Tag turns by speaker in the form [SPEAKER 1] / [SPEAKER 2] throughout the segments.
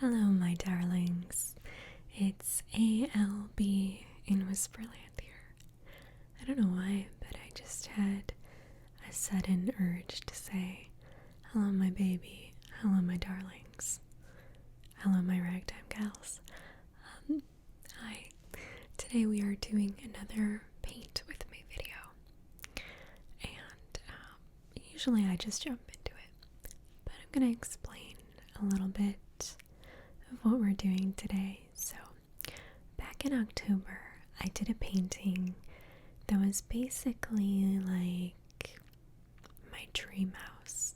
[SPEAKER 1] Hello, my darlings. It's ALB in Whisperland here. I don't know why, but I just had a sudden urge to say, hello, my baby. Hello, my darlings. Hello, my ragtime gals. Hi. Today we are doing another paint with me video. And usually I just jump into it, but I'm going to explain a little bit of what we're doing today. So back in October I did a painting that was basically like my dream house.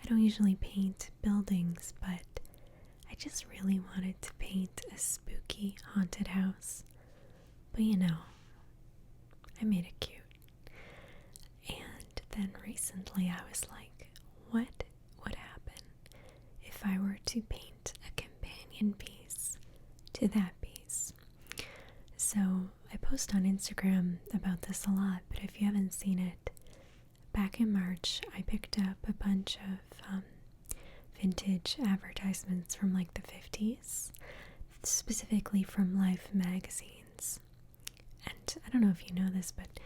[SPEAKER 1] I don't usually paint buildings, but I just really wanted to paint a spooky haunted house. But you know, I made it cute. And then recently I was like, what would happen if I were to paint a companion piece to that piece? So I post on Instagram about this a lot, but if you haven't seen it, back in March I picked up a bunch of vintage advertisements from like the 50s, specifically from Life magazines. And I don't know if you know this, but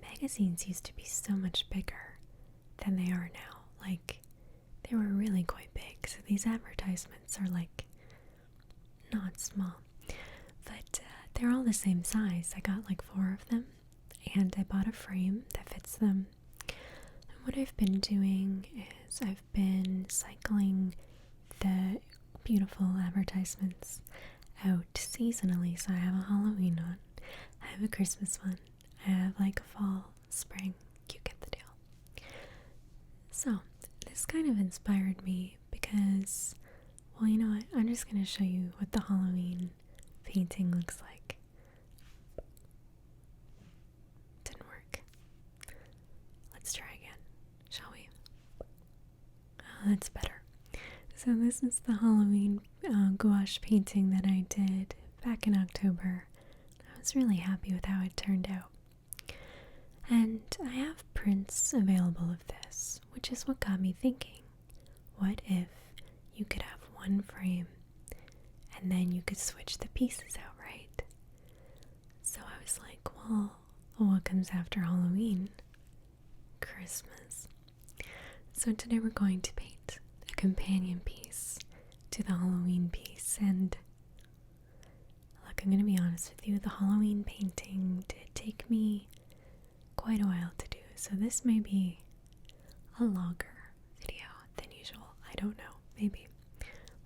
[SPEAKER 1] magazines used to be so much bigger than they are now. Like, they were really quite big, so these advertisements are like not small, but they're all the same size. I got like 4 of them, and I bought a frame that fits them. And what I've been doing is I've been cycling the beautiful advertisements out seasonally. So I have a Halloween one, I have a Christmas one, I have like a fall, spring, you get the deal. So this kind of inspired me because, well, you know what, I'm just going to show you what the Halloween painting looks like. Didn't work. Let's try again, shall we? Oh, that's better. So this is the Halloween gouache painting that I did back in October. I was really happy with how it turned out. And I have prints available of this, which is what got me thinking, what if you could have one frame and then you could switch the pieces out, right? So I was like, well, what comes after Halloween? Christmas. So today we're going to paint a companion piece to the Halloween piece. And look, I'm going to be honest with you, the Halloween painting did take me quite a while to do, so this may be a longer video than usual. I don't know, maybe.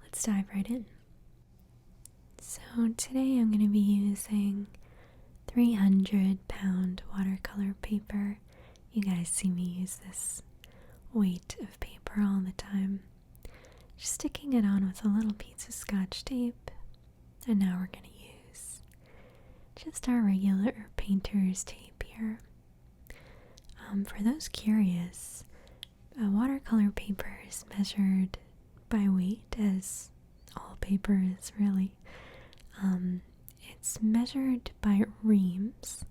[SPEAKER 1] Let's dive right in. So today I'm going to be using 300-pound watercolor paper. You guys see me use this weight of paper all the time. Just sticking it on with a little piece of Scotch tape. And now we're going to use just our regular painter's tape here. For those curious, watercolor paper is measured by weight, as all paper is really. It's measured by reams.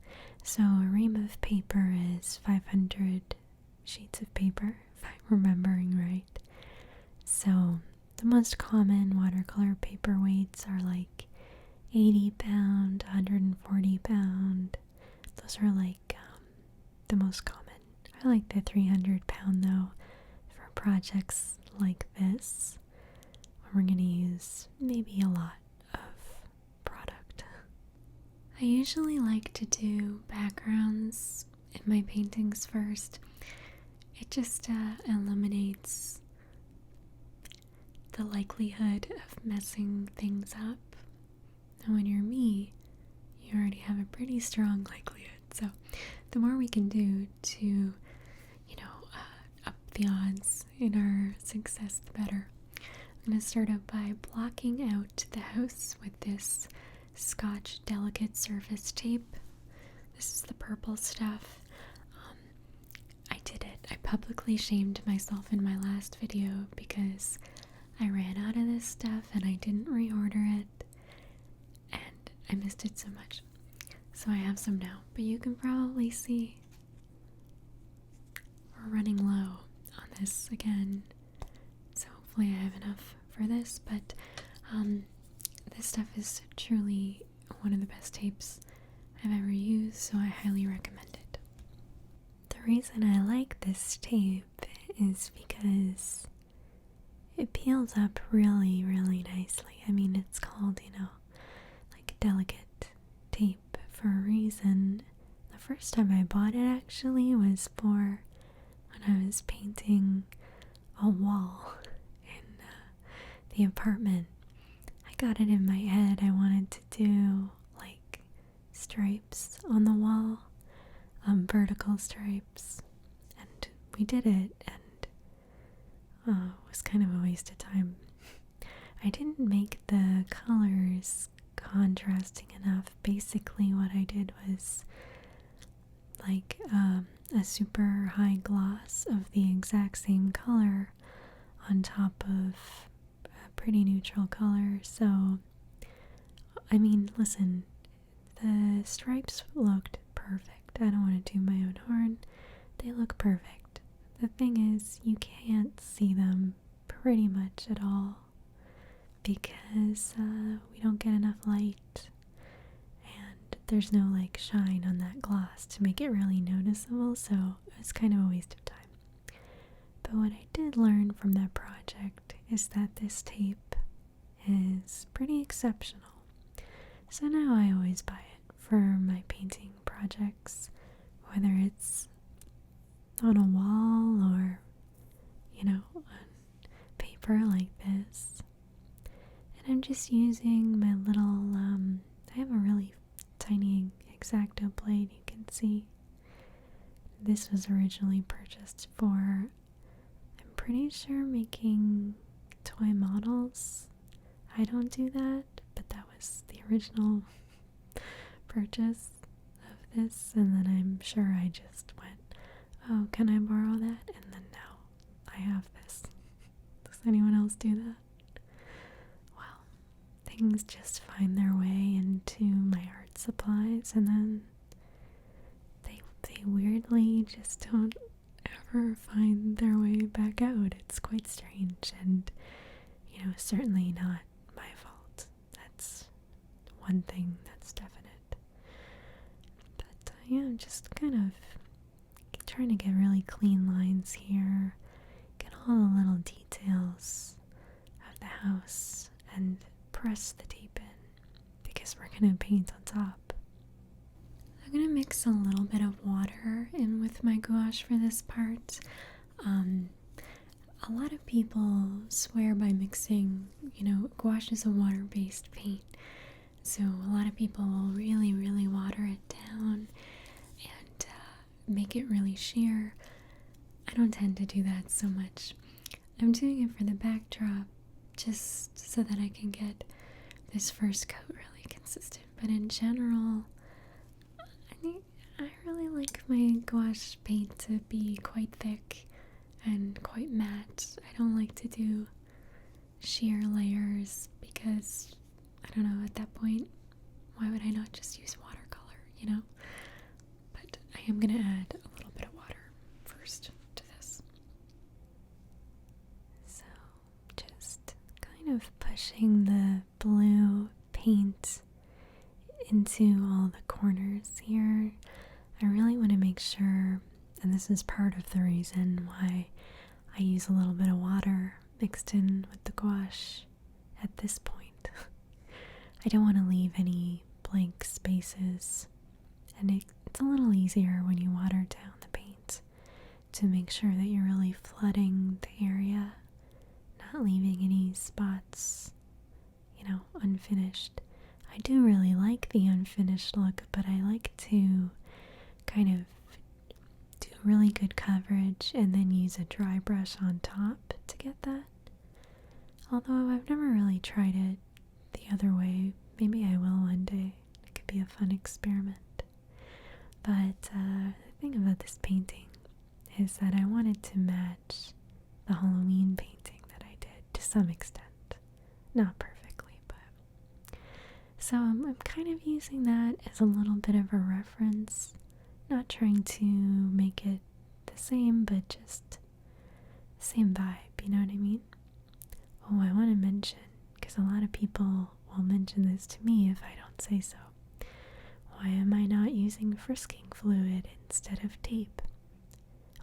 [SPEAKER 1] So a ream of paper is 500 sheets of paper, if I'm remembering right. So the most common watercolor paper weights are like 80 pound, 140 pound. Those are like the most common. I like the 300-pound though for projects like this, where we're going to use maybe a lot of product. I usually like to do backgrounds in my paintings first. It just eliminates the likelihood of messing things up. And when you're me, you already have a pretty strong likelihood. So the more we can do to, up the odds in our success, the better. I'm going to start out by blocking out the house with this Scotch Delicate Surface Tape. This is the purple stuff. I did it. I publicly shamed myself in my last video because I ran out of this stuff and I didn't reorder it. And I missed it so much. So I have some now. But you can probably see we're running low on this again. So hopefully I have enough for this. But This stuff is truly one of the best tapes I've ever used, so I highly recommend it. The reason I like this tape is because it peels up really, really nicely. I mean, it's called, like delicate tape for a reason. The first time I bought it actually was for when I was painting a wall in the apartment. I got it in my head I wanted to do like stripes on the wall, vertical stripes, and we did it, and it was kind of a waste of time. I didn't make the colors contrasting enough. Basically what I did was like a super high gloss of the exact same color on top of a pretty neutral color. So, I mean, listen, the stripes looked perfect. I don't want to do my own horn. They look perfect. The thing is, you can't see them pretty much at all because we don't get enough light, and there's no like shine on that gloss to make it really noticeable, so it's kind of a waste of time. But what I did learn from that project is that this tape is pretty exceptional. So now I always buy it for my painting projects, whether it's on a wall or, on paper like this. And I'm just using my little, I have a really tiny X-Acto blade, you can see. This was originally purchased for, I'm pretty sure, making toy models. I don't do that, but that was the original purchase of this, and then I'm sure I just went, oh, can I borrow that? And then now I have this. Does anyone else do that? Well, things just find their way into my art supplies, and then they weirdly just don't ever find their way back out. It's quite strange, and certainly not my fault. That's one thing that's definite. But I'm just kind of trying to get really clean lines here, get all the little details of the house, and press the tape in because we're gonna paint on top. I'm gonna mix a little bit of water in with my gouache for this part. A lot of people swear by mixing, gouache is a water-based paint, so a lot of people will really, really water it down and make it really sheer. I don't tend to do that so much. I'm doing it for the backdrop just so that I can get this first coat really consistent, but in general, I really like my gouache paint to be quite thick and quite matte. I don't like to do sheer layers because, I don't know, at that point, why would I not just use watercolor, But I am going to add a little bit of water first to this. So, just kind of pushing the blue paint into all the corners here. I really want to make sure, and this is part of the reason why I use a little bit of water mixed in with the gouache at this point. I don't want to leave any blank spaces, and it's a little easier when you water down the paint to make sure that you're really flooding the area, not leaving any spots, unfinished. I do really like the unfinished look, but I like to kind of do really good coverage and then use a dry brush on top to get that. Although I've never really tried it the other way. Maybe I will one day. It could be a fun experiment. But the thing about this painting is that I wanted to match the Halloween painting that I did to some extent. Not perfectly, but... So I'm kind of using that as a little bit of a reference. Not trying to make it the same, but just same vibe, you know what I mean? Oh, I want to mention, because because a lot of people will mention this to me if I don't say so. Why am I not using frisking fluid instead of tape?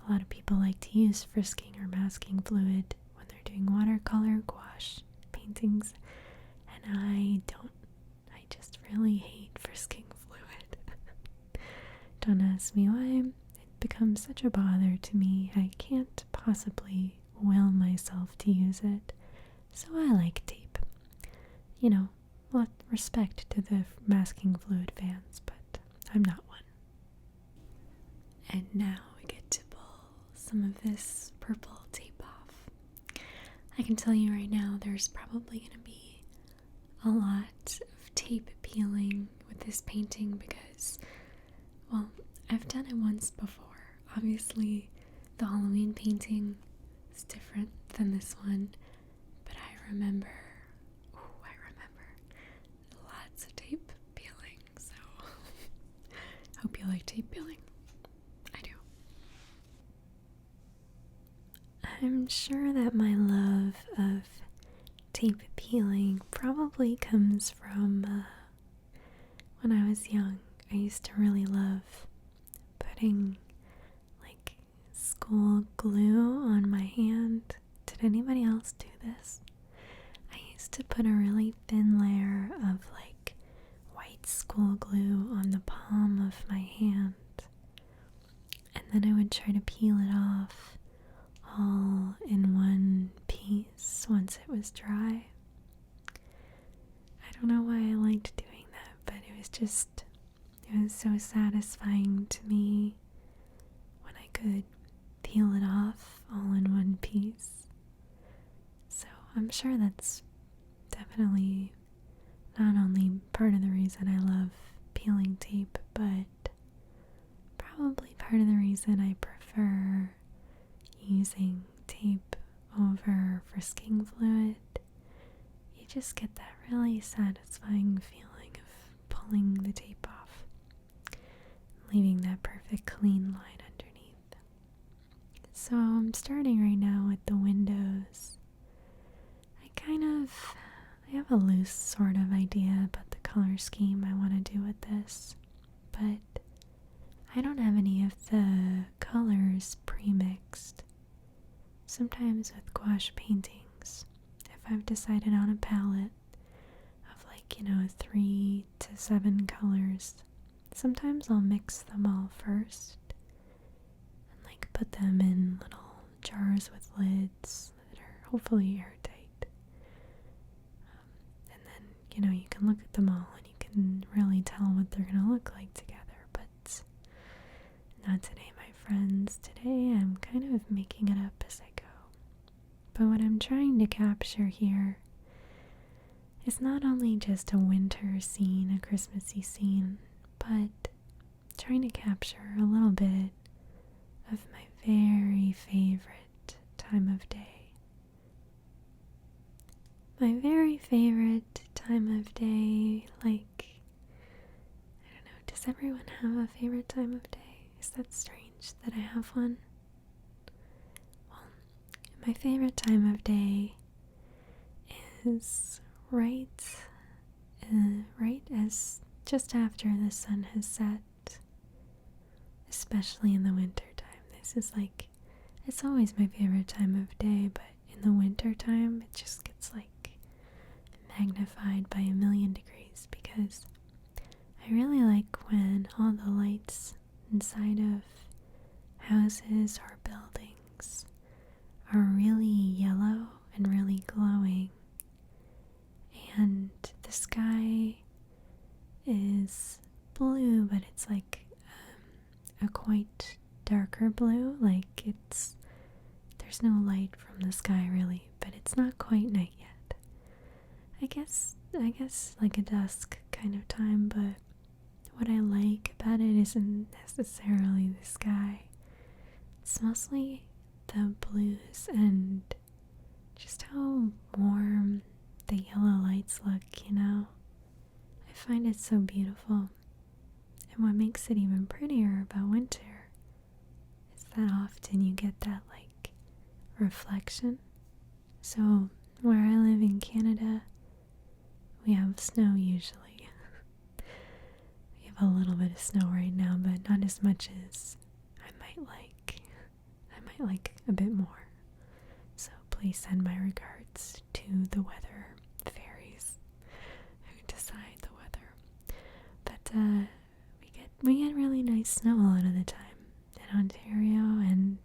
[SPEAKER 1] A lot of people like to use frisking or masking fluid when they're doing watercolor, gouache paintings, and I don't. I just really hate frisking fluid. Don't ask me why. It becomes such a bother to me. I can't possibly will myself to use it, so I like tape. You know, well, respect to the masking fluid fans, but I'm not one. And now we get to pull some of this purple tape off. I can tell you right now there's probably going to be a lot of tape peeling with this painting because, well, I've done it once before. Obviously, the Halloween painting is different than this one, but I remember lots of tape peeling, so hope you like tape peeling. I do. I'm sure that my love of tape peeling probably comes from when I was young. I used to really love putting like school glue on my hand. Did anybody else do this? I used to put a really thin layer of like white school glue on the palm of my hand, and then I would try to peel it off all in one piece once it was dry. I don't know why I liked doing that, but it was so satisfying to me when I could peel it off all in one piece. So I'm sure that's definitely not only part of the reason I love peeling tape, but probably part of the reason I prefer using tape over frisking fluid. You just get that really satisfying feeling of pulling the tape off, leaving that perfect clean line underneath. So I'm starting right now with the windows. I have a loose sort of idea about the color scheme I want to do with this, but I don't have any of the colors pre-mixed. Sometimes with gouache paintings, if I've decided on a palette of 3 to 7 colors, sometimes I'll mix them all first and put them in little jars with lids that are hopefully airtight. And then, you can look at them all and you can really tell what they're going to look like together, but not today, my friends. Today I'm kind of making it up as I go. But what I'm trying to capture here is not only just a winter scene, a Christmassy scene, but trying to capture a little bit of my very favorite time of day. My very favorite time of day, I don't know, does everyone have a favorite time of day? Is that strange that I have one? Well, my favorite time of day is right as just after the sun has set, especially in the winter time. This is it's always my favorite time of day, but in the winter time it just gets magnified by a million degrees, because I really like when all the lights inside of houses or buildings are really yellow and really glowing, and the sky is blue, but it's a quite darker blue. There's no light from the sky really, but it's not quite night yet. I guess like a dusk kind of time, but what I like about it isn't necessarily the sky. It's mostly the blues and just how warm the yellow lights look, I find it so beautiful. And what makes it even prettier about winter is that often you get that reflection. So where I live in Canada, we have snow usually. We have a little bit of snow right now, but not as much as I might like. I might like a bit more. So please send my regards to the weather fairies who decide the weather. But we get really nice snow a lot of the time in Ontario, and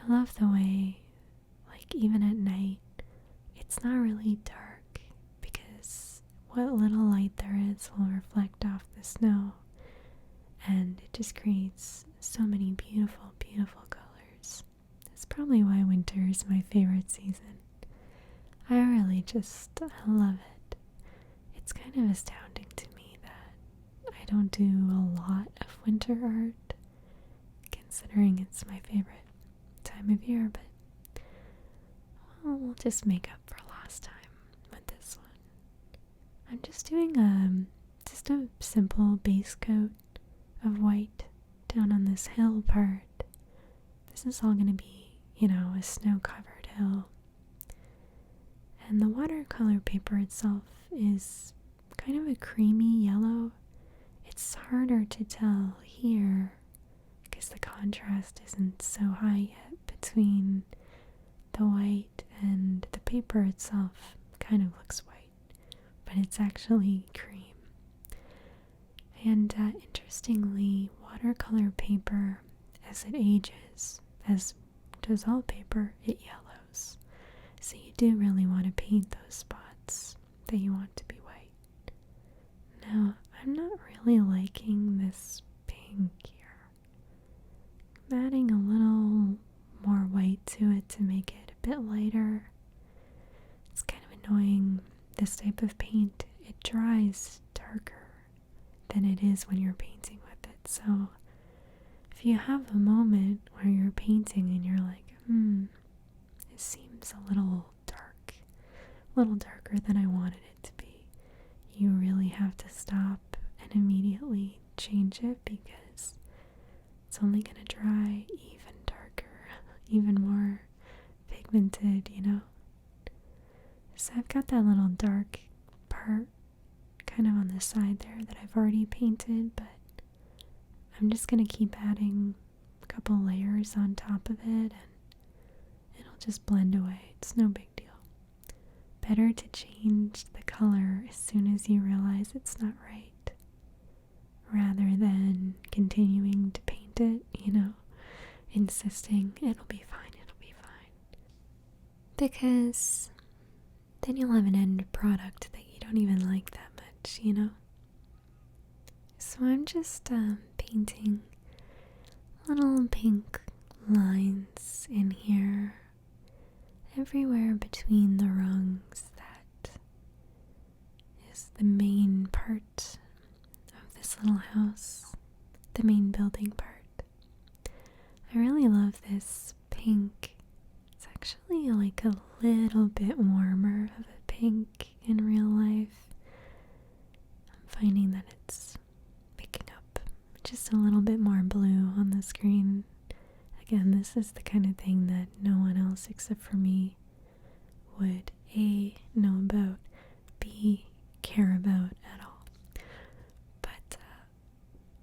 [SPEAKER 1] I love the way, like, even at night, it's not really dark because what little light there is will reflect off the snow, and it just creates so many beautiful, beautiful colors. That's probably why winter is my favorite season. I really just I love it. It's kind of astounding to me that I don't do a lot of winter art, considering it's my favorite time of year, but well, we'll just make up for last time with this one. I'm just doing just a simple base coat of white down on this hill part. This is all going to be, a snow-covered hill. And the watercolor paper itself is kind of a creamy yellow. It's harder to tell here because the contrast isn't so high yet between the white and the paper itself. Kind of looks white, but it's actually cream. And interestingly, watercolor paper, as it ages, as does all paper, it yellows. So you do really want to paint those spots that you want to be white. Now, I'm not really liking this pink here. I'm adding a little more white to it to make it a bit lighter. It's kind of annoying. This type of paint, it dries darker than it is when you're painting with it. So if you have a moment where you're painting and you're like, it seems a little darker than I wanted it to be, you really have to stop and immediately change it because it's only going to dry even darker, even more pigmented, So I've got that little dark part kind of on the side there that I've already painted, but I'm just going to keep adding a couple layers on top of it and it'll just blend away. It's no big deal. Better to change the color as soon as you realize it's not right, rather than continuing to paint it, insisting it'll be fine. Because then you'll have an end product that you don't even like that much, So I'm just painting little pink lines in here, everywhere between the rungs that is the main part of this little house, the main building part. I really love this pink. It's actually like a little bit warmer of a pink in real life. I'm finding that it's picking up just a little bit more blue on the screen. Again, this is the kind of thing that no one else except for me would A, know about, B, care about at all. But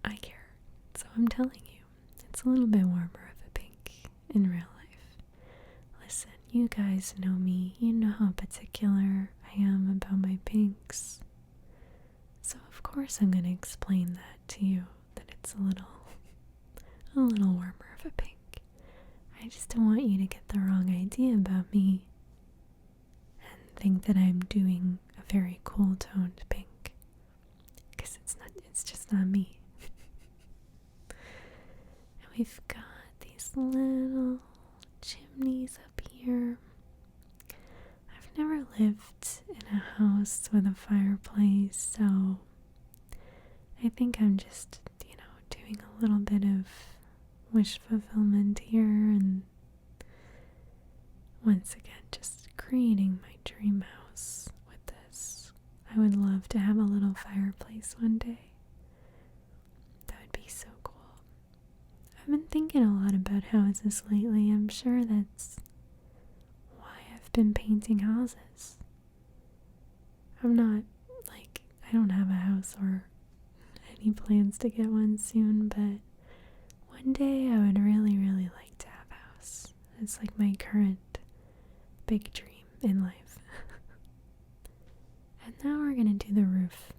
[SPEAKER 1] I care, so I'm telling you, it's a little bit warmer of a pink in real life. Listen, you guys know me, you know how particular I am about my pinks. So of course I'm going to explain that to you, that it's a little warmer of a pink. I just don't want you to get the wrong idea about me and think that I'm doing a very cool toned pink, because it's just not me. And we've got these little chimneys up here. I've never lived in a house with a fireplace, so I think I'm just, doing a little bit of wish fulfillment here, and once again just creating my dream house with this. I would love to have a little fireplace one day. That would be so cool. I've been thinking a lot about houses lately. I'm sure that's why I've been painting houses. I'm not, like, I don't have a house or any plans to get one soon, but one day I would really, really like to have a house. It's like my current big dream in life. And now we're gonna do the roof.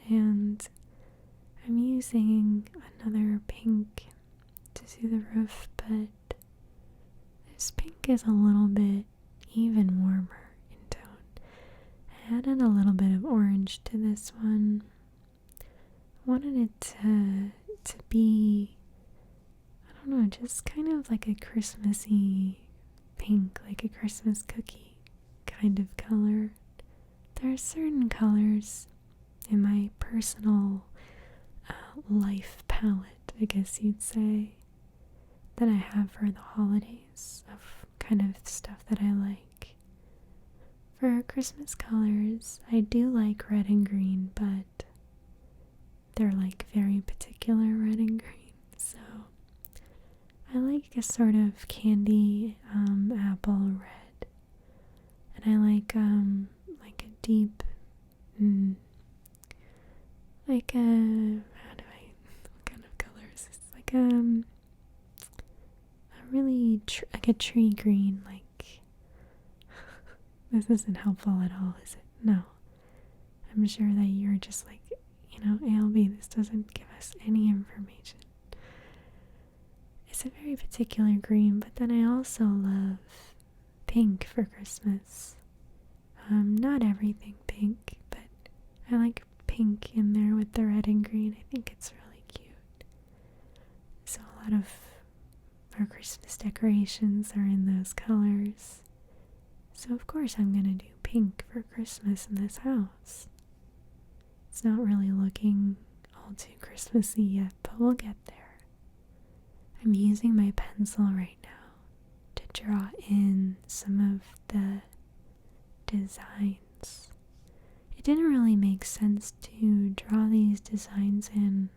[SPEAKER 1] And I'm using another pink to do the roof, but this pink is a little bit even warmer in tone. I added a little bit of orange to this one. I wanted it to be, I don't know, just kind of like a Christmassy pink, like a Christmas cookie kind of color. There are certain colors in my personal life palette, I guess you'd say, that I have for the holidays of kind of stuff that I like. For Christmas colors, I do like red and green, but they're like very particular red and green. So I like a sort of candy apple red, and I like a deep like a, what kind of color is this? Like a really like a tree green, like this isn't helpful at all, is it? No. I'm sure that you're just like, ALB, this doesn't give us any information. It's a very particular green, but then I also love pink for Christmas. Not everything pink, but I like pink in there with the red and green. I think it's really cute. So a lot of our Christmas decorations are in those colors. So of course I'm gonna do pink for Christmas in this house. It's not really looking all too Christmassy yet, but we'll get there. I'm using my pencil right now to draw in some of the designs. It didn't really make sense to draw these designs in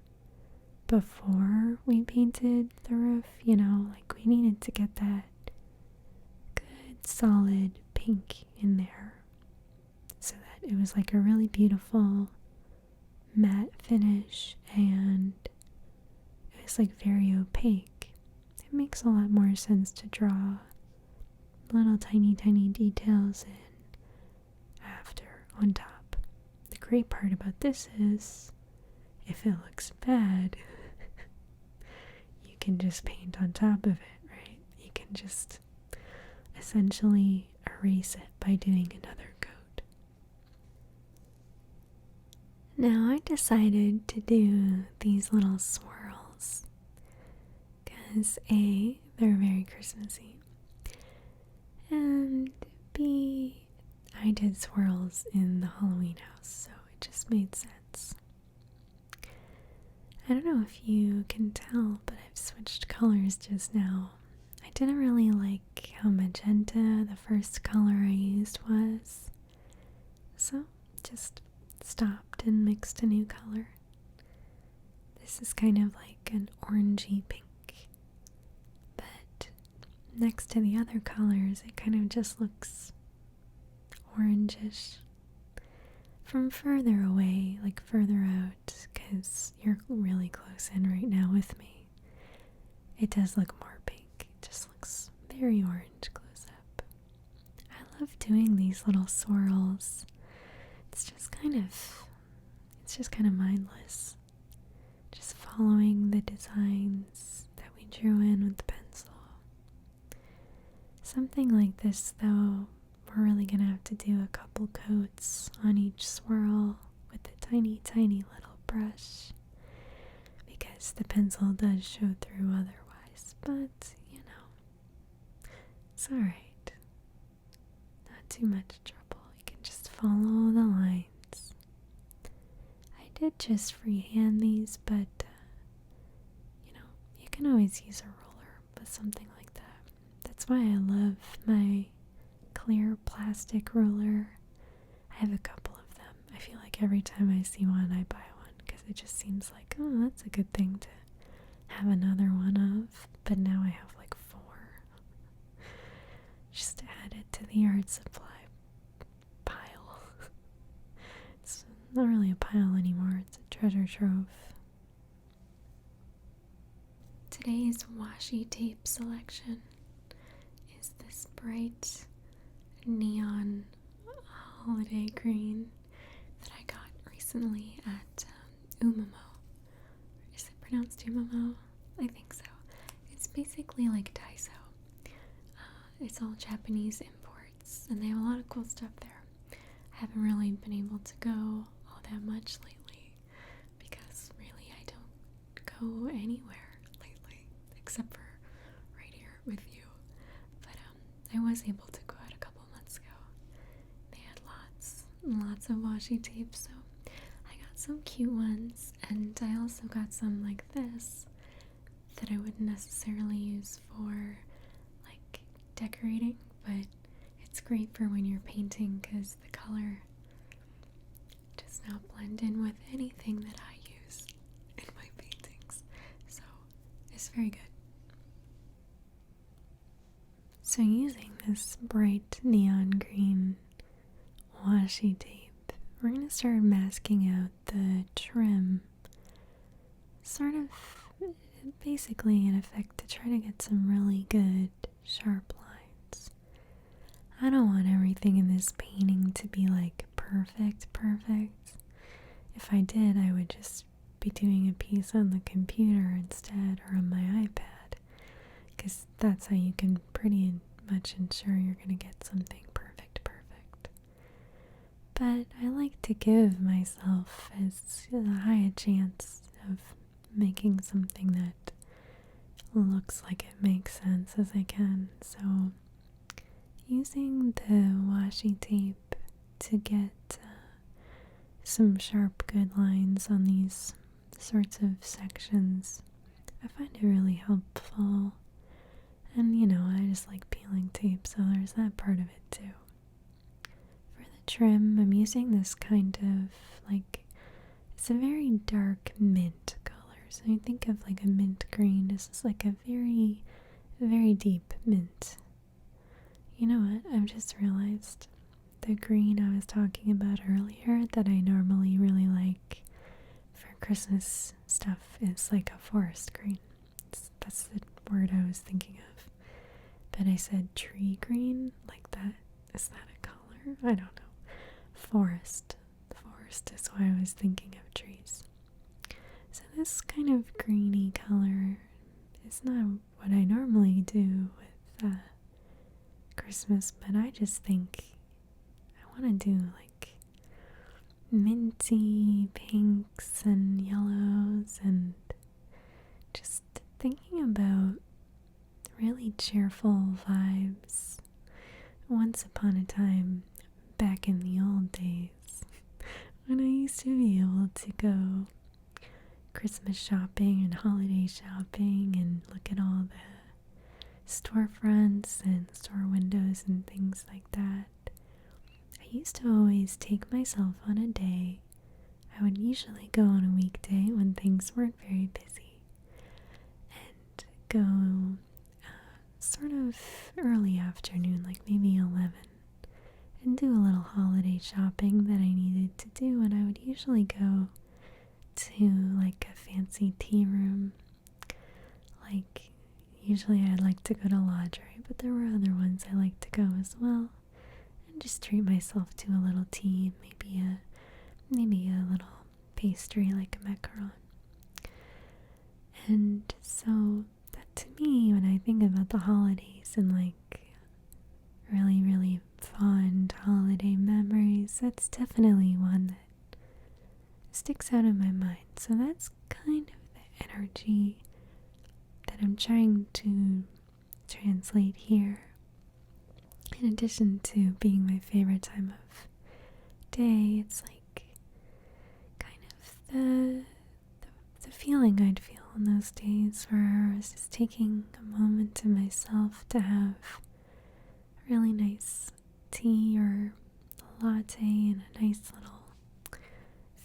[SPEAKER 1] before we painted the roof, like we needed to get that good solid pink in there so that it was like a really beautiful matte finish, and it was like very opaque. It makes a lot more sense to draw little tiny details in after on top. The great part about this is if it looks bad, you can just paint on top of it, right? You can just essentially erase it by doing another coat. Now I decided to do these little swirls because A, they're very Christmassy, and B, I did swirls in the Halloween house, so it just made sense. I don't know if you can tell, but I've switched colors just now. I didn't really like how magenta the first color I used was, so just stopped and mixed a new color. This is kind of like an orangey pink, but next to the other colors it kind of just looks orangish. From further away, like further out, because you're really close in right now with me, it does look more pink. It just looks very orange close up. I love doing these little swirls. It's just kind of mindless. Just following the designs that we drew in with the pencil. Something like this, though, we're really gonna have to do a couple coats on each swirl with a tiny little brush, because the pencil does show through otherwise, but it's alright. Not too much trouble. You can just follow the lines. I did just freehand these, but you can always use a ruler with something like that. That's why I love my clear plastic ruler. I have a couple of them. I feel like every time I see one, I buy one, because it just seems like, oh, that's a good thing to have another one of. But now I have like 4. Just add it to the art supply pile. not really a pile anymore, it's a treasure trove. Today's washi tape selection is this bright neon holiday green that I got recently at Umamo. Is it pronounced Umamo? I think so. It's basically like Daiso. It's all Japanese imports, and they have a lot of cool stuff there. I haven't really been able to go all that much lately because really I don't go anywhere lately except for right here with you. But I was able to go out a couple months ago. They had lots of washi tape, so I got some cute ones, and I also got some like this that I wouldn't necessarily use for like decorating, but it's great for when you're painting because the color does not blend in with anything that I use in my paintings, so it's very good. So using this bright neon green washi tape, we're going to start masking out the trim, sort of basically in effect to try to get some really good sharp lines. I don't want everything in this painting to be like perfect. If I did, I would just be doing a piece on the computer instead or on my iPad, because that's how you can pretty much ensure you're going to get something perfect. But I like to give myself as high a chance of making something that looks like it makes sense as I can. So using the washi tape to get some sharp good lines on these sorts of sections, I find it really helpful. And I just like peeling tape, so there's that part of it too. For the trim, I'm using this kind of it's a very dark mint color. So you think of like a mint green. This is like a very, very deep mint. You know what? I've just realized the green I was talking about earlier that I normally really like for Christmas stuff is like a forest green. That's the word I was thinking of. But I said tree green, like that. Is that a color? I don't know. Forest. Forest is why I was thinking of trees. So this kind of greeny color is not what I normally do with Christmas, but I just think I want to do like minty pinks and yellows, and just thinking about really cheerful vibes. Once upon a time, back in the old days, when I used to be able to go Christmas shopping and holiday shopping and look at all the storefronts and store windows and things like that, I used to always take myself on a day. I would usually go on a weekday when things weren't very busy and go sort of early afternoon, like maybe 11, and do a little holiday shopping that I needed to do. And I would usually go to like a fancy tea room. Like usually I'd like to go to Laundry, but there were other ones I like to go as well, and just treat myself to a little tea and maybe a little pastry like a macaron. And so that, to me, when I think about the holidays and like really, really fond holiday memories, that's definitely one that sticks out in my mind. So that's kind of the energy that I'm trying to translate here. In addition to being my favorite time of day, it's like kind of the feeling I'd feel on those days where I was just taking a moment to myself to have a really nice tea or a latte in a nice little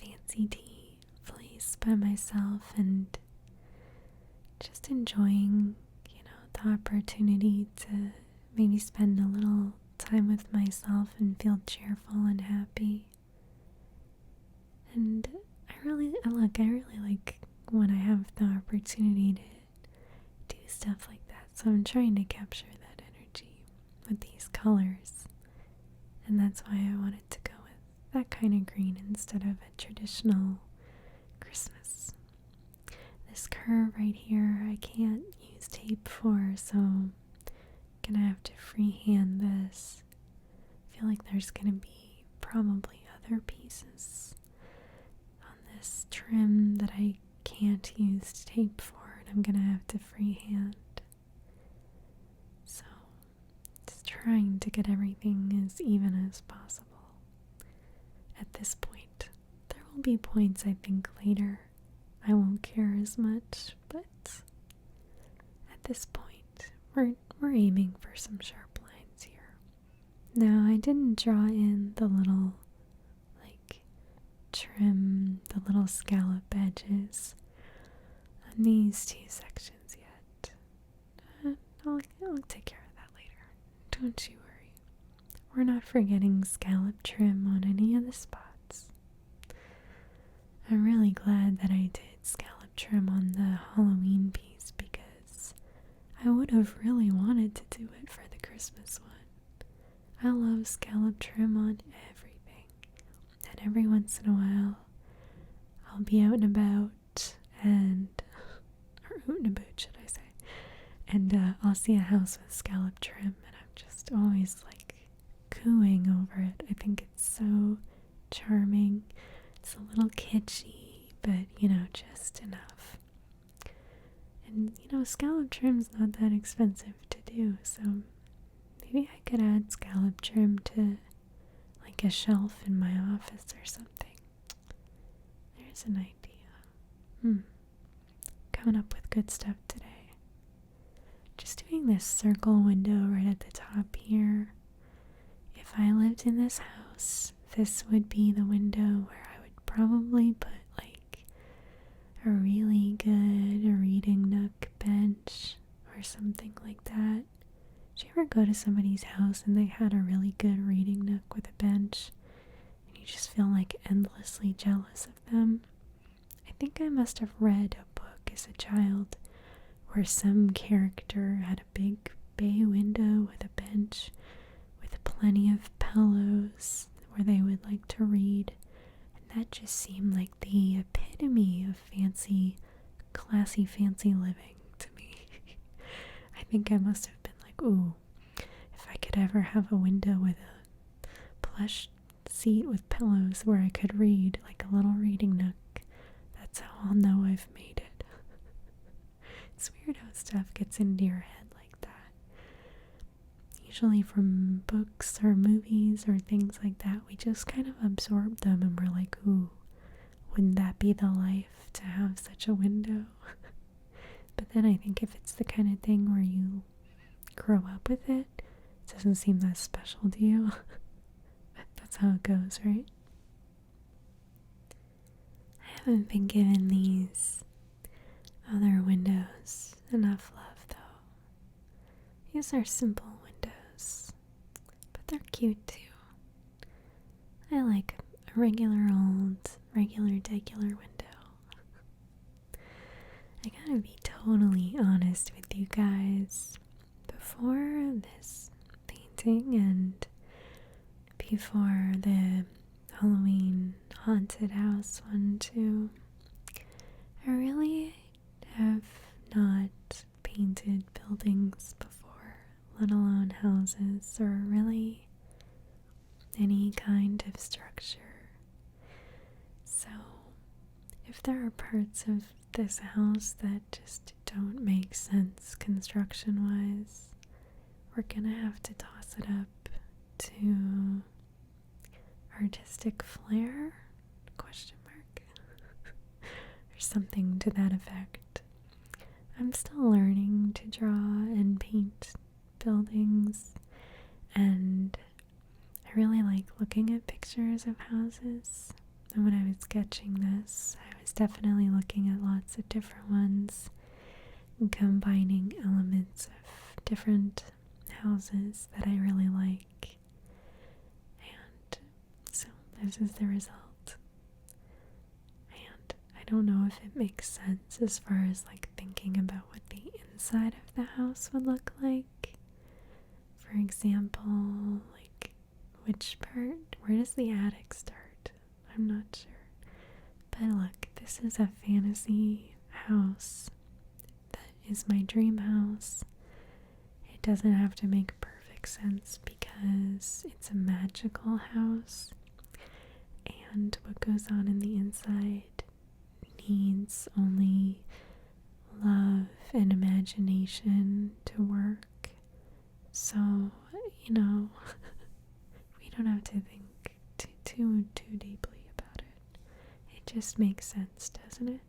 [SPEAKER 1] fancy tea place by myself, and just enjoying, the opportunity to maybe spend a little time with myself and feel cheerful and happy. look, I really like when I have the opportunity to do stuff like that. So I'm trying to capture that energy with these colors. And that's why I wanted to go with that kind of green instead of a traditional Christmas. This curve right here, I can't use tape for, so I'm gonna have to freehand this. I feel like there's gonna be probably other pieces on this trim that I can't use tape for, and I'm gonna have to freehand. So, just trying to get everything as even as possible at this point. There will be points, I think, later I won't care as much, but at this point, we're aiming for some sharp lines here. Now, I didn't draw in the little, trim, the little scallop edges on these two sections yet. I'll take care of that later. Don't you worry. We're not forgetting scallop trim on any of the spots. I'm really glad that I did scallop trim on the Halloween piece because I would have really wanted to do it for the Christmas one. I love scallop trim on everything. And every once in a while, I'll be out and about or out and about, should I say, and I'll see a house with scallop trim, and I'm just always cooing over it. I think it's so charming. It's a little kitschy, but just enough. And scallop trim's not that expensive to do, so maybe I could add scallop trim to a shelf in my office or something. There's an idea. Coming up with good stuff today. Just doing this circle window right at the top here. If I lived in this house, this would be the window where I would probably put a really good reading nook bench or something like that. Did you ever go to somebody's house and they had a really good reading nook with a bench and you just feel endlessly jealous of them? I think I must have read a book as a child where some character had a big bay window with a bench with plenty of pillows where they would like to read, and that just seemed like the epitome of classy fancy living to me. I think I must have been ooh, if I could ever have a window with a plush seat with pillows where I could read, a little reading nook, that's how I'll know I've made it. It's weird how stuff gets into your head like that. Usually from books or movies or things like that, we just kind of absorb them and we're like, ooh, wouldn't that be the life to have such a window? But then I think if it's the kind of thing where you grow up with it, it doesn't seem that special to you. That's how it goes, right? I haven't been given these other windows enough love, though. These are simple windows, but they're cute too. I like a regular degular window. I gotta be totally honest with you guys. Before this painting and before the Halloween haunted house one too, I really have not painted buildings before, let alone houses or really any kind of structure. So if there are parts of this house that just don't make sense construction-wise, we're gonna have to toss it up to artistic flair, question mark, or something to that effect. I'm still learning to draw and paint buildings, and I really like looking at pictures of houses. And when I was sketching this, I was definitely looking at lots of different ones and combining elements of different houses that I really like. And so this is the result. And I don't know if it makes sense as far as like thinking about what the inside of the house would look like. For example, like which part, where does the attic start? I'm not sure. But look, this is a fantasy house that is my dream house. It doesn't have to make perfect sense because it's a magical house, and what goes on in the inside needs only love and imagination to work. So, we don't have to think too deeply about it. It just makes sense, doesn't it?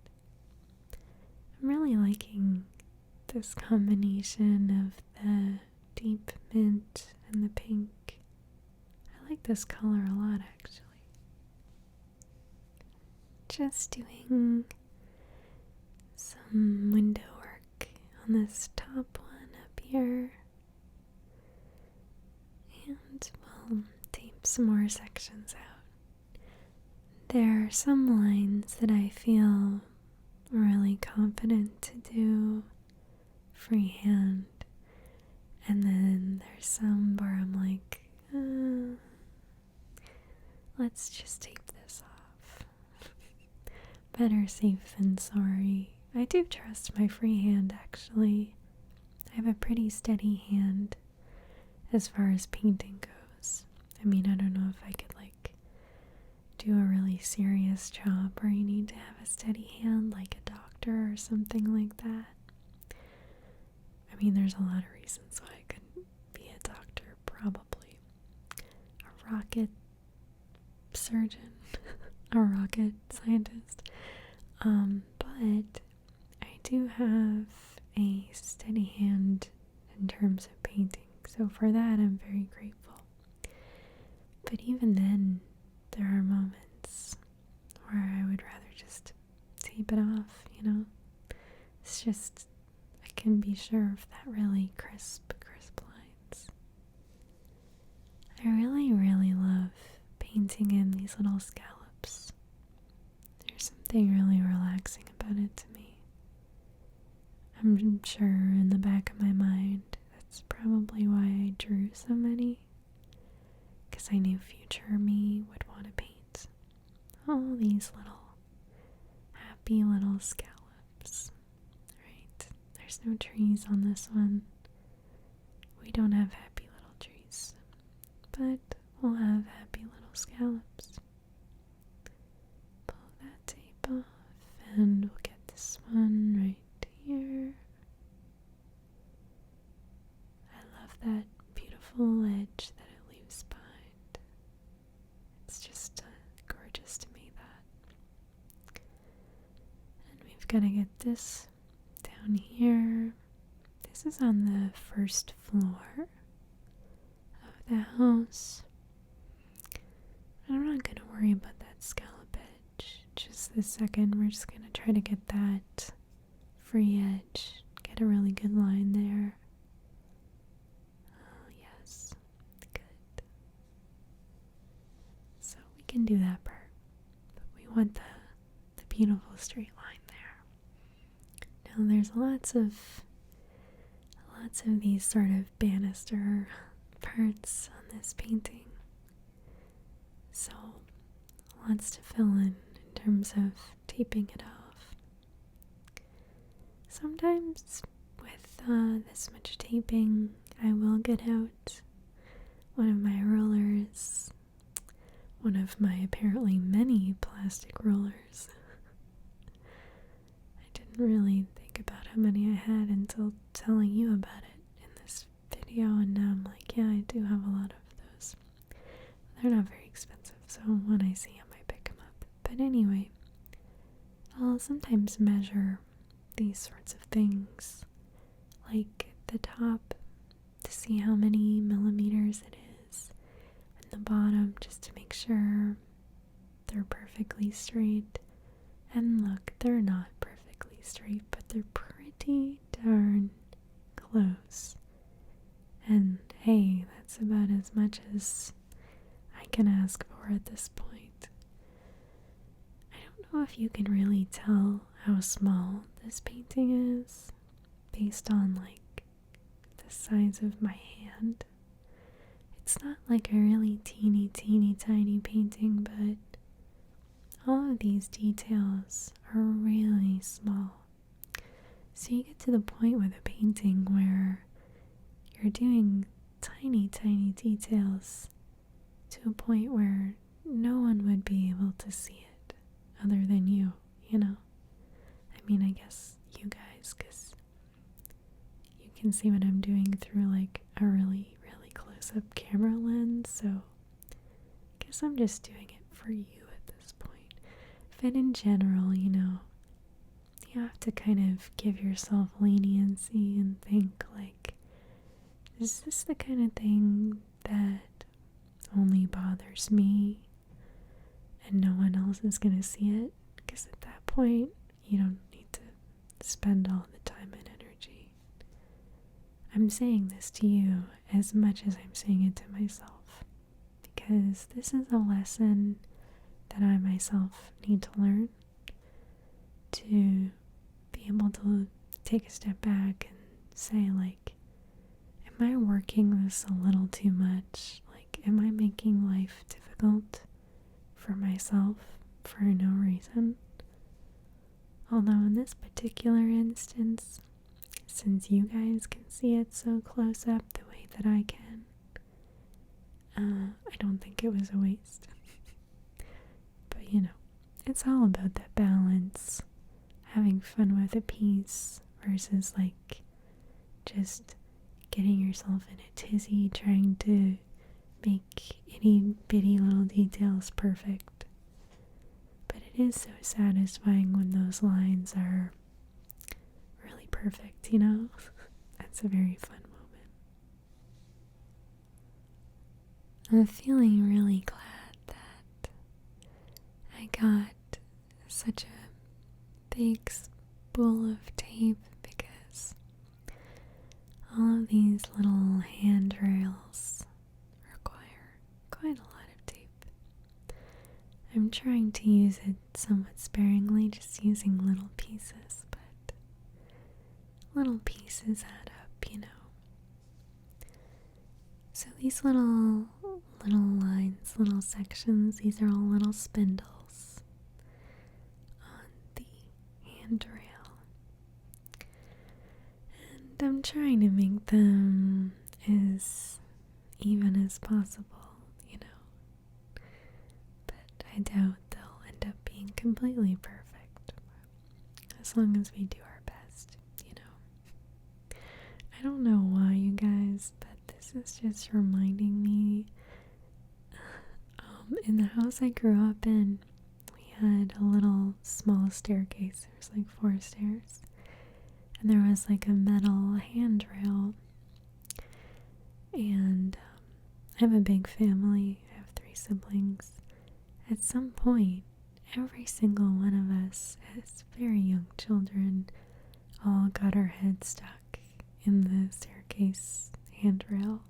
[SPEAKER 1] I'm really liking this combination of the deep mint and the pink. I like this color a lot, actually. Just doing some window work on this top one up here. And we'll tape some more sections out. There are some lines that I feel really confident to do freehand, and then there's some where I'm like, let's just tape this off. Better safe than sorry. I do trust my freehand, actually. I have a pretty steady hand as far as painting goes. I mean, I don't know if I could like do a really serious job where you need to have a steady hand like a doctor or something like that. I mean, there's a lot of reasons why I couldn't be a doctor, probably. A rocket surgeon, a rocket scientist. But I do have a steady hand in terms of painting, so for that I'm very grateful. But even then, there are moments where I would rather just tape it off, It's just, I can be sure of that really crisp lines. I really love painting in these little scallops. There's something really relaxing about it to me. I'm sure in the back of my mind, that's probably why I drew so many. Because I knew future me would want to paint all these little happy little scallops. Right? There's no trees on this one. We don't have happy little trees. But we'll have happy little scallops. Pull that tape off and we'll get this one right here. I love that beautiful edge that it leaves behind. It's just gorgeous to me, that. And we've got to get this down here. This is on the first floor of the house. I'm not going to worry about that scallop edge just this second. We're just going to try to get that free edge, get a really good line there. Oh, yes. Good. So we can do that part, but we want the beautiful straight line there. Now there's lots of these sort of banister parts on this painting. So, lots to fill in terms of taping it off. Sometimes with this much taping, I will get out one of my rulers, one of my apparently many plastic rulers. I didn't really think about how many I had until telling you about it in this video, and now I'm like, yeah, I do have a lot of those. They're not very expensive, so when I see them, I pick them up. But anyway, I'll sometimes measure these sorts of things, like the top, to see how many millimeters it is, and the bottom, just to make sure they're perfectly straight. And look, they're not perfectly straight, but they're pretty darn close. And hey, that's about as much as I can ask for at this point. I don't know if you can really tell how small this painting is based on like the size of my hand. It's not like a really teeny tiny painting, but all of these details are really small. So you get to the point with a painting where you're doing tiny details to a point where no one would be able to see it other than you, you know? I mean, I guess you guys, because you can see what I'm doing through like a really close-up camera lens, so I guess I'm just doing it for you at this point. But in general, you know, you have to kind of give yourself leniency and think like, is this the kind of thing that only bothers me and no one else is going to see it? Because at that point, you don't need to spend all the time and energy. I'm saying this to you as much as I'm saying it to myself, because this is a lesson that I myself need to learn to be able to take a step back and say like, am I working this a little too much? Like, am I making life difficult for myself for no reason? Although in this particular instance, since you guys can see it so close up the way that I can, I don't think it was a waste. But you know, it's all about that balance, having fun with a piece versus like just getting yourself in a tizzy trying to make itty bitty little details perfect. But it is so satisfying when those lines are really perfect, you know? That's a very fun moment. I'm feeling really glad that I got such a big spool of tape, because all of these little handrails require quite a lot of tape. I'm trying to use it somewhat sparingly, just using little pieces, but little pieces add up, you know. So these little lines, little sections, these are all little spindles on the handrail. And I'm trying to make them as even as possible, you know. But I doubt they'll end up being completely perfect, as long as we do our best, you know. I don't know why, you guys, but this is just reminding me. In the house I grew up in, we had a little small staircase. There was like 4 stairs, and there was like a metal handrail. And I have a big family. I have 3 siblings. At some point, every single one of us, as very young children, all got our heads stuck in the staircase handrail.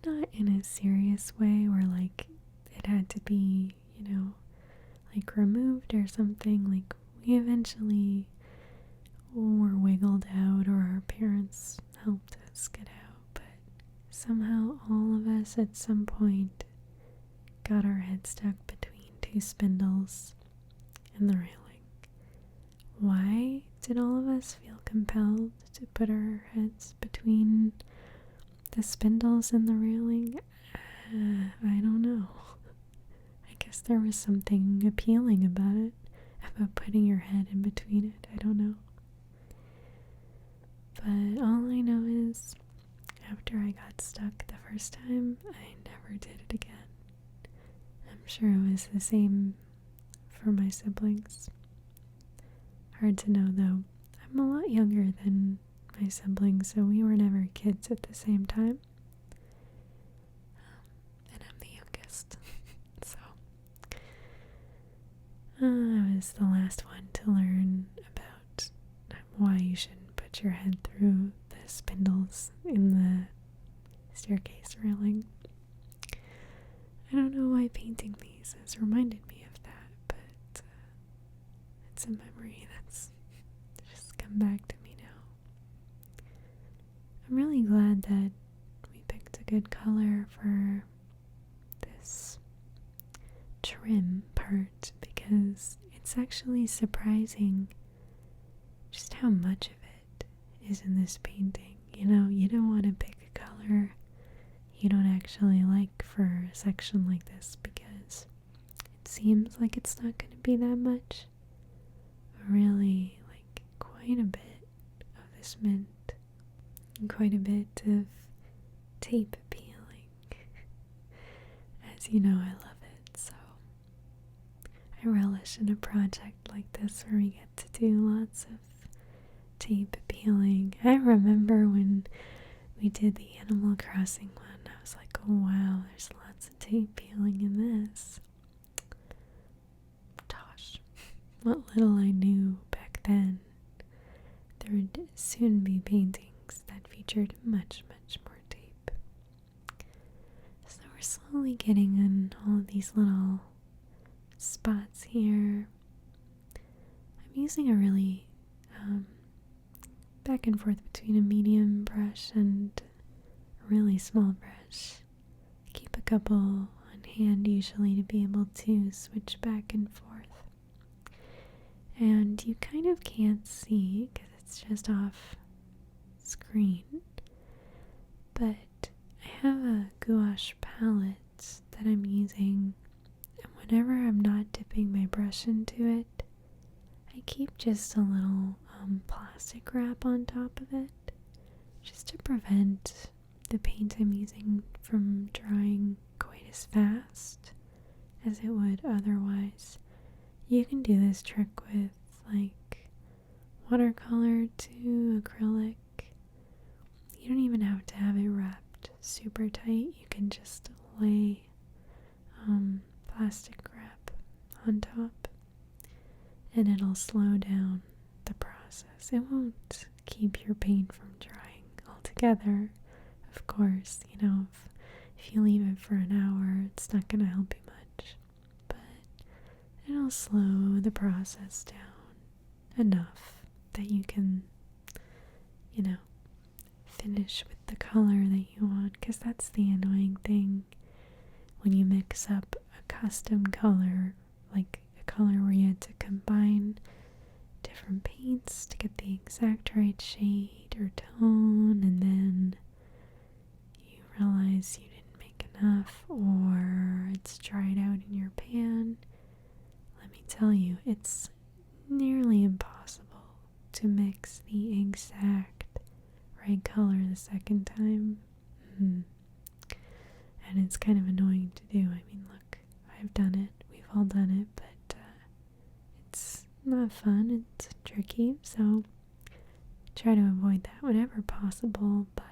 [SPEAKER 1] Not in a serious way where like it had to be, you know, like removed or something. Like, we eventually were wiggled out, or our parents helped us get out, but somehow all of us at some point got our heads stuck between 2 spindles in the railing. Why did all of us feel compelled to put our heads between the spindles in the railing? I don't know. I guess there was something appealing about it, about putting your head in between it. I don't know. But all I know is, after I got stuck the first time, I never did it again. I'm sure it was the same for my siblings. Hard to know, though. I'm a lot younger than my siblings, so we were never kids at the same time. And I'm the youngest. So I was the last one to learn about why you shouldn't put your head through the spindles in the staircase railing. I don't know why painting these has reminded me of that, but It's a memory that's just come back to me now. I'm really glad that we picked a good color for this trim part because it's actually surprising just how much of it is in this painting. You know, you don't want to pick a color you don't actually like for a section like this because it seems like it's not going to be that much. Really, like quite a bit of this mint and quite a bit of tape peeling. As you know, I love it, so I relish in a project like this where we get to do lots of tape peeling. I remember when we did the Animal Crossing one, I was like, oh wow, there's lots of tape peeling in this. Gosh, what little I knew back then. There would soon be paintings that featured much, much more tape. So we're slowly getting in all of these little spots here. I'm using a really back and forth between a medium brush and a really small brush. I keep a couple on hand usually to be able to switch back and forth. And you kind of can't see because it's just off screen. But I have a gouache palette that I'm using, and whenever I'm not dipping my brush into it, I keep just a little plastic wrap on top of it just to prevent the paint I'm using from drying quite as fast as it would otherwise. You can do this trick with like watercolor to acrylic. You don't even have to have it wrapped super tight. You can just lay plastic wrap on top and it'll slow down the process. It won't keep your paint from drying altogether. Of course, you know, if you leave it for an hour, it's not going to help you much. But it'll slow the process down enough that you can, you know, finish with the color that you want. Because that's the annoying thing when you mix up a custom color, like a color where you had to combine different paints to get the exact right shade or tone, and then you realize you didn't make enough or it's dried out in your pan. Let me tell you, it's nearly impossible to mix the exact right color the second time. And it's kind of annoying to do. I mean, look, I've done it, we've all done it, but it's not fun, it's tricky, so try to avoid that whenever possible by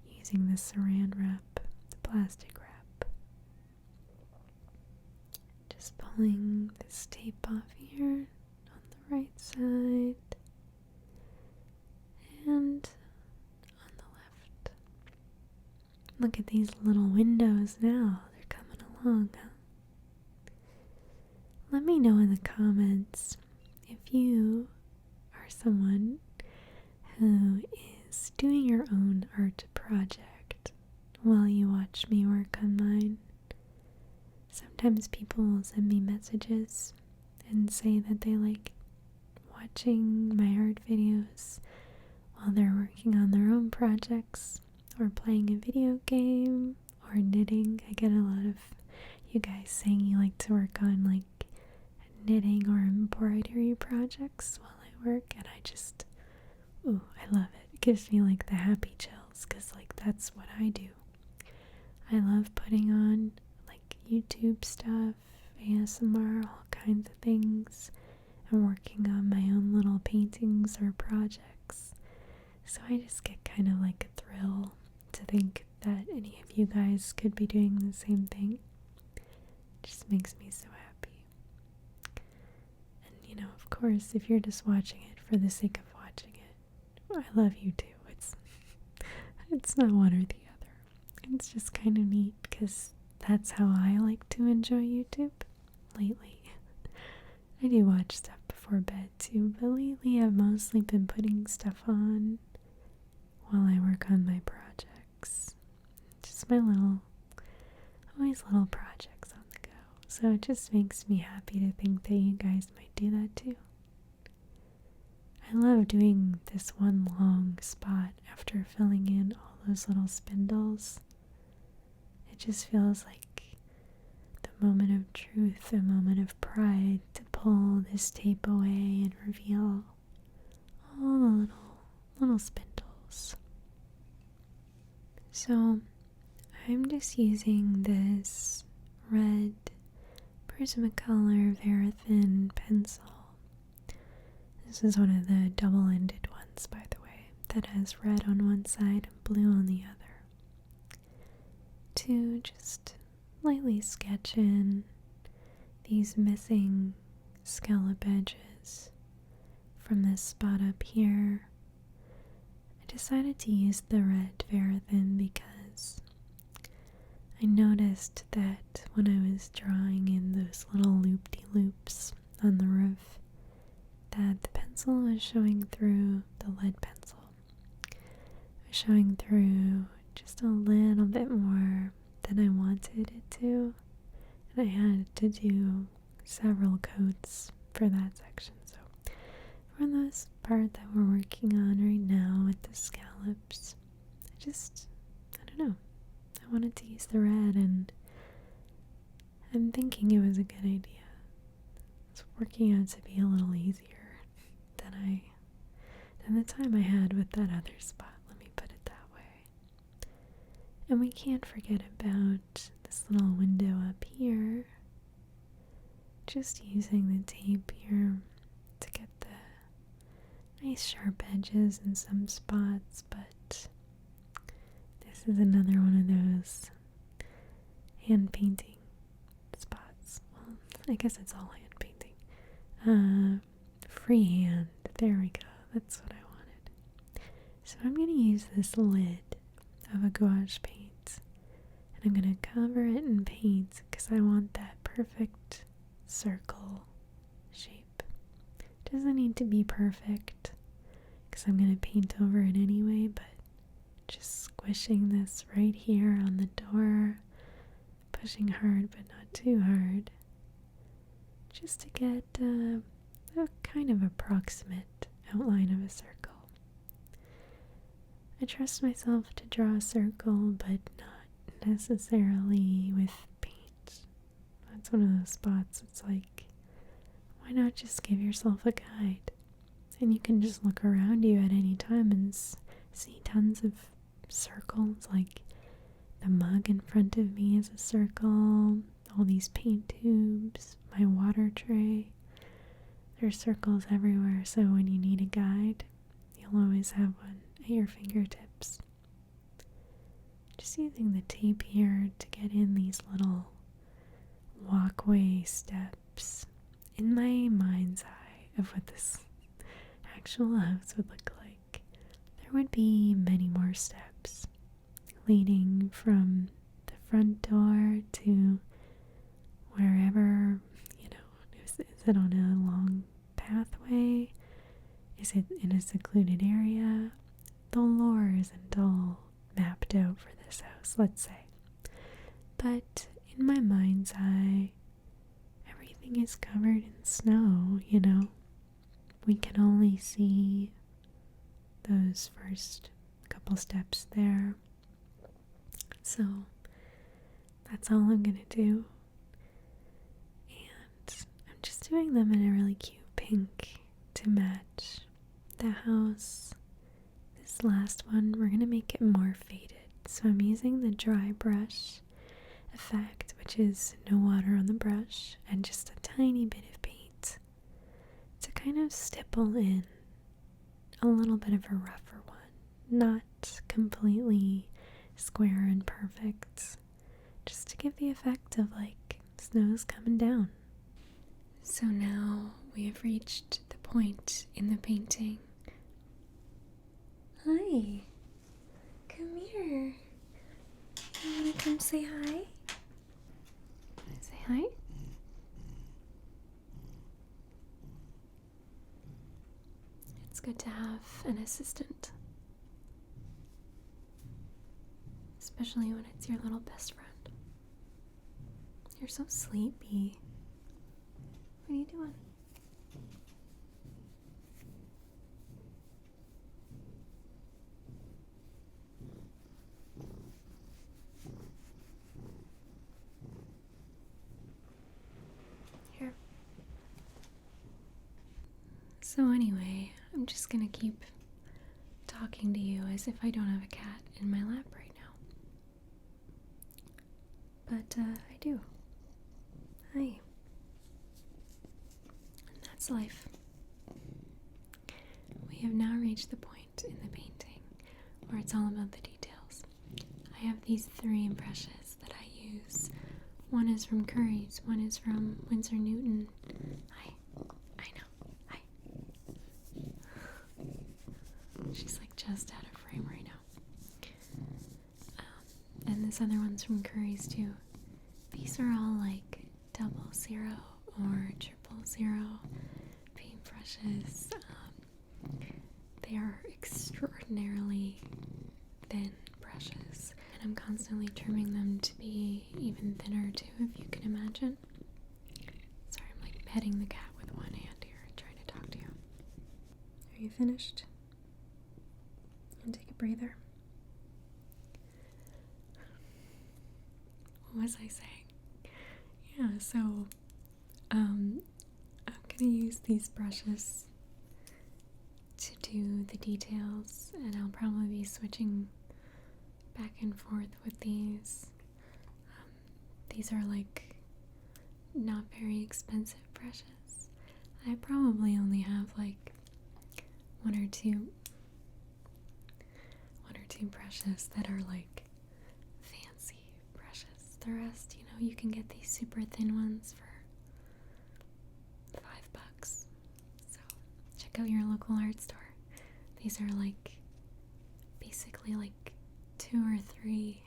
[SPEAKER 1] using the saran wrap, the plastic wrap. Just pulling this tape off here on the right side and on the left. Look at these little windows now, they're coming along, huh? Let me know in the comments if you are someone who is doing your own art project while you watch me work on mine. Sometimes people will send me messages and say that they like watching my art videos while they're working on their own projects or playing a video game or knitting. I get a lot of you guys saying you like to work on like knitting or embroidery projects while I work, and I just, I love it. It gives me like the happy chills because like that's what I do. I love putting on like YouTube stuff, ASMR, all kinds of things, and working on my own little paintings or projects. So I just get kind of like a thrill to think that any of you guys could be doing the same thing. It just makes me so happy. And you know, of course, if you're just watching it for the sake of watching it, I love you too. It's not one or the other. It's just kind of neat because that's how I like to enjoy YouTube lately. I do watch stuff before bed too, but lately I've mostly been putting stuff on while I work on my projects. Just my always little projects on the go. So it just makes me happy to think that you guys might do that too. I love doing this one long spot after filling in all those little spindles. It just feels like the moment of truth, a moment of pride to pull this tape away and reveal all the little spindles. So I'm just using this red Prismacolor Verithin pencil. This is one of the double-ended ones, by the way, that has red on one side and blue on the other. To just lightly sketch in these missing scallop edges from this spot up here. I decided to use the red Verithin because I noticed that when I was drawing in those little loop-de-loops on the roof, that the pencil was showing through, the lead pencil was showing through just a little bit more than I wanted it to, and I had to do several coats for that section. So for this part that we're working on right now with the scallops, I don't know, I wanted to use the red, and I'm thinking it was a good idea. It's working out to be a little easier than the time I had with that other spot, let me put it that way. And we can't forget about this little window up here. Just using the tape here to get the nice sharp edges in some spots, but this is another one of those hand painting spots. Well, I guess it's all hand painting. Freehand. There we go. That's what I wanted. So I'm going to use this lid of a gouache paint, and I'm going to cover it in paint because I want that perfect circle shape. It doesn't need to be perfect because I'm going to paint over it anyway, but just squishing this right here on the door, pushing hard but not too hard, just to get a kind of approximate outline of a circle. I trust myself to draw a circle, but not necessarily with paint. That's one of those spots, it's like, why not just give yourself a guide? And you can just look around you at any time and see tons of circles, like the mug in front of me is a circle, all these paint tubes, my water tray. There's circles everywhere, so when you need a guide, you'll always have one at your fingertips. Just using the tape here to get in these little walkway steps in my mind's eye of what this actual house would look like. There would be many more steps leading from the front door to wherever, is it on a long pathway? Is it in a secluded area? The lore isn't all mapped out for this house, let's say. But in my mind's eye, everything is covered in snow, We can only see those first couple steps there. So that's all I'm gonna do. I'm just doing them in a really cute pink to match the house. This last one, we're going to make it more faded. So I'm using the dry brush effect, which is no water on the brush and just a tiny bit of paint to kind of stipple in a little bit of a rougher one. Not completely square and perfect, just to give the effect of like snow's coming down. So now we have reached the point in the painting. Hi, come here. You wanna come say hi? Say hi? it's good to have an assistant. Especially when it's your little best friend. You're so sleepy. What are you doing? Here. So anyway, I'm just gonna keep talking to you as if I don't have a cat in my lap right now. But I do. Hi. And that's life. We have now reached the point in the painting where it's all about the details. I have these 3 brushes that I use. One is from Curry's, one is from Winsor Newton. Hi. I know. Hi. She's like just out of frame right now. And this other one's from Curry's too. These are all like 00 or 000 paintbrushes. They are extraordinarily thin brushes, and I'm constantly trimming them to be even thinner too, if you can imagine. Sorry, I'm like petting the cat with one hand here and trying to talk to you. Are you finished? And take a breather. What was I saying? Yeah, so I'm gonna use these brushes to do the details, and I'll probably be switching back and forth with these. These are like not very expensive brushes. I probably only have like one or two brushes that are like fancy brushes. The rest, you can get these super thin ones for $5. So check out your local art store. These are like basically like 2 or 3,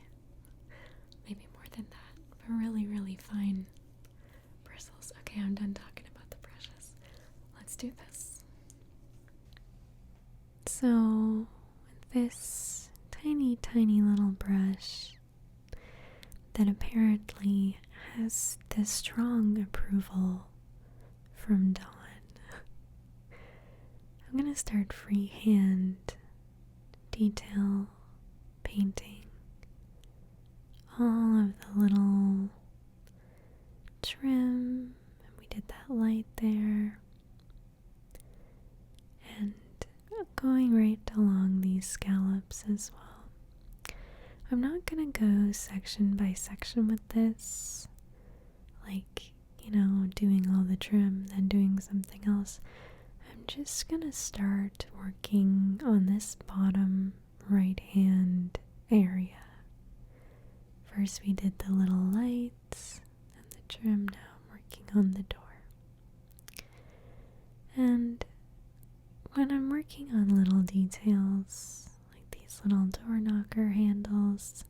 [SPEAKER 1] maybe more than that, but really, really fine bristles. Okay, I'm done talking about the brushes. Let's do this. So with this tiny little brush that apparently has the strong approval from Dawn, I'm gonna start freehand detail painting all of the little trim, and we did that light there, and going right along these scallops as well. I'm not gonna go section by section with this, like, doing all the trim, then doing something else. I'm just gonna start working on this bottom right hand area. First we did the little lights and the trim, now I'm working on the door. And when I'm working on little details, like these little door knocker handles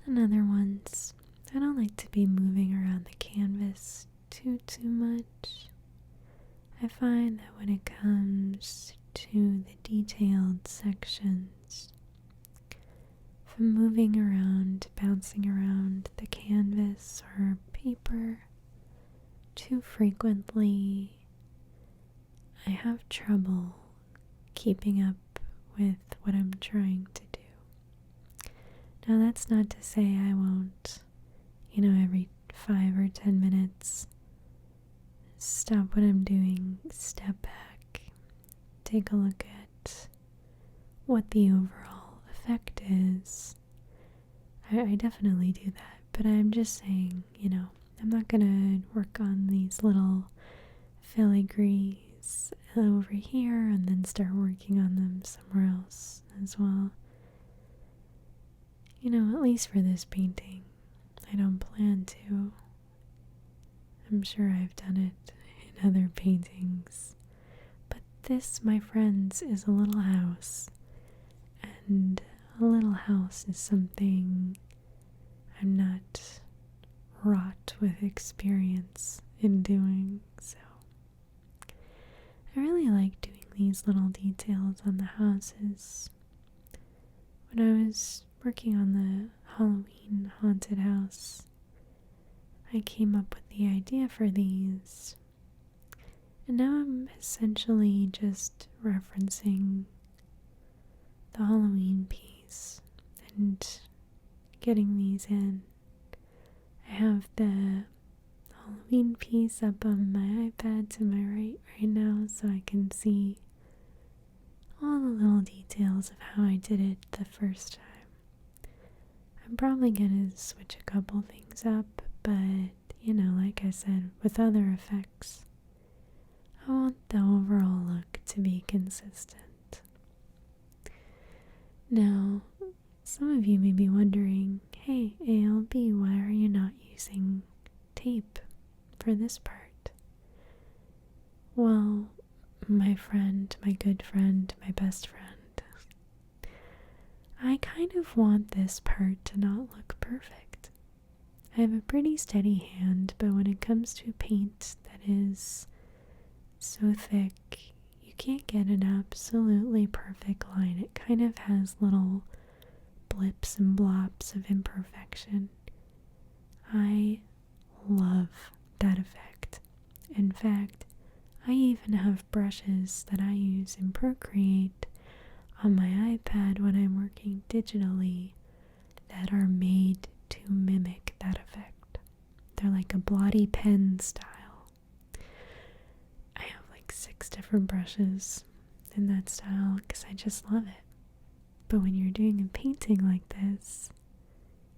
[SPEAKER 1] and other ones, I don't like to be moving around the canvas too much. I find that when it comes to the detailed sections, if I'm moving around, bouncing around the canvas or paper too frequently, I have trouble keeping up with what I'm trying to do. Now that's not to say I won't, every 5 or 10 minutes stop what I'm doing, step back, take a look at what the overall effect is. I definitely do that, but I'm just saying, I'm not gonna work on these little filigrees over here and then start working on them somewhere else as well. At least for this painting, I don't plan to. I'm sure I've done it in other paintings, but this, my friends, is a little house, and a little house is something I'm not wrought with experience in doing, so I really like doing these little details on the houses. When I was working on the Halloween haunted house, I came up with the idea for these, and now I'm essentially just referencing the Halloween piece and getting these in. I have the Halloween piece up on my iPad to my right now so I can see all the little details of how I did it the first time. I'm probably gonna switch a couple things up, but like I said, with other effects, I want the overall look to be consistent. Now, some of you may be wondering, hey, ALB, why are you not using tape for this part? Well, my friend, my good friend, my best friend, I kind of want this part to not look perfect. I have a pretty steady hand, but when it comes to paint that is so thick, you can't get an absolutely perfect line. It kind of has little blips and blobs of imperfection. I love that effect. In fact, I even have brushes that I use in Procreate on my iPad when I'm working digitally that are made to mimic that effect. They're like a blotty pen style. I have like 6 different brushes in that style because I just love it. But when you're doing a painting like this,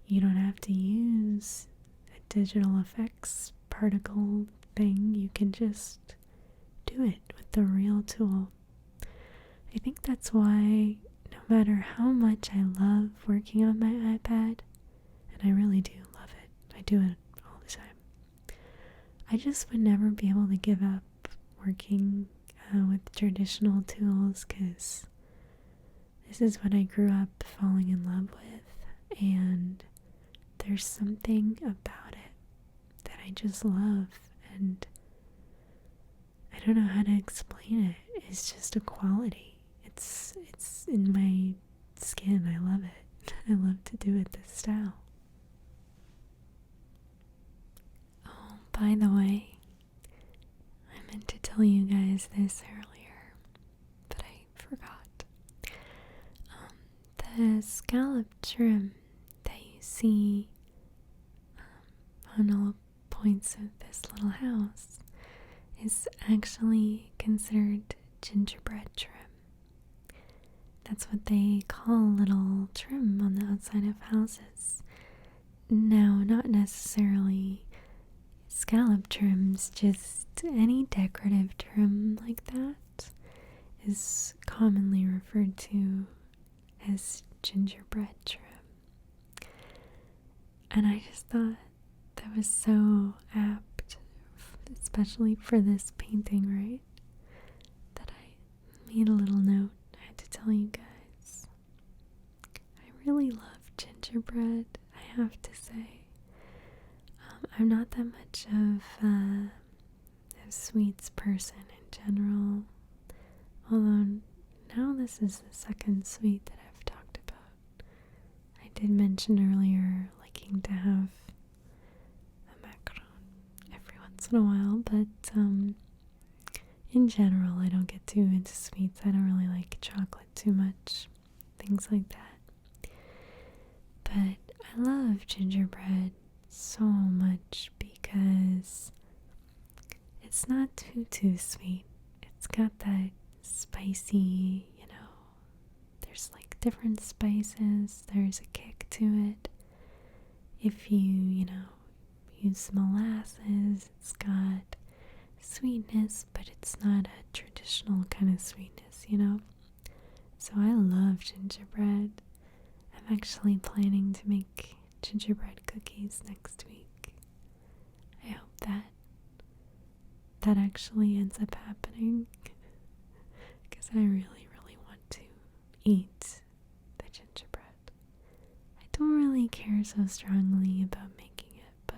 [SPEAKER 1] you don't have to use a digital effects particle thing. You can just do it with the real tool. I think that's why no matter how much I love working on my iPad, and I really do love it, I do it all the time, I just would never be able to give up working with traditional tools because this is what I grew up falling in love with, and there's something about it that I just love, and I don't know how to explain it. It's just a quality. It's in my skin. I love it. I love to do it this style. Oh, by the way, I meant to tell you guys this earlier, but I forgot. The scallop trim that you see on all points of this little house is actually considered gingerbread trim. That's what they call a little trim on the outside of houses. Now, not necessarily scallop trims, just any decorative trim like that is commonly referred to as gingerbread trim. And I just thought that was so apt, especially for this painting, right? That I made a little note. I had to tell you guys. I really love gingerbread, I have to say. I'm not that much of a sweets person in general, although now this is the second sweet that I've talked about. I did mention earlier liking to have a macaron every once in a while, but in general I don't get too into sweets. I don't really like chocolate too much, things like that. But I love gingerbread so much because it's not too sweet. It's got that spicy, there's like different spices, there's a kick to it. If you use molasses, it's got sweetness, but it's not a traditional kind of sweetness, So I love gingerbread. I'm actually planning to make gingerbread cookies next week. I hope that actually ends up happening because I really, really want to eat the gingerbread. I don't really care so strongly about making it, but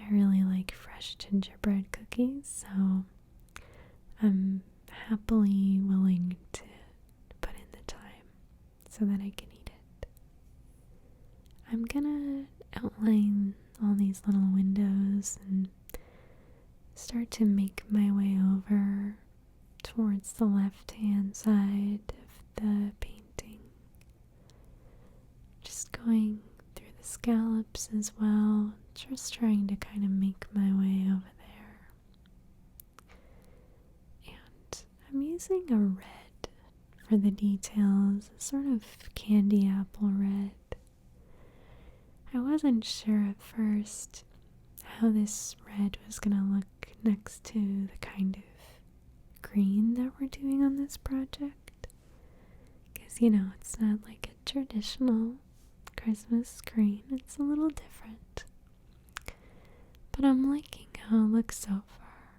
[SPEAKER 1] I really like fresh gingerbread cookies, so I'm happily willing to put in the time so that I can eat it. I'm gonna outline all these little windows and start to make my way over towards the left-hand side of the painting. Just going through the scallops as well, just trying to kind of make my way over there. And I'm using a red for the details, a sort of candy apple red. I wasn't sure at first how this red was going to look next to the kind of green that we're doing on this project. Because, it's not like a traditional Christmas green. It's a little different. But I'm liking how it looks so far.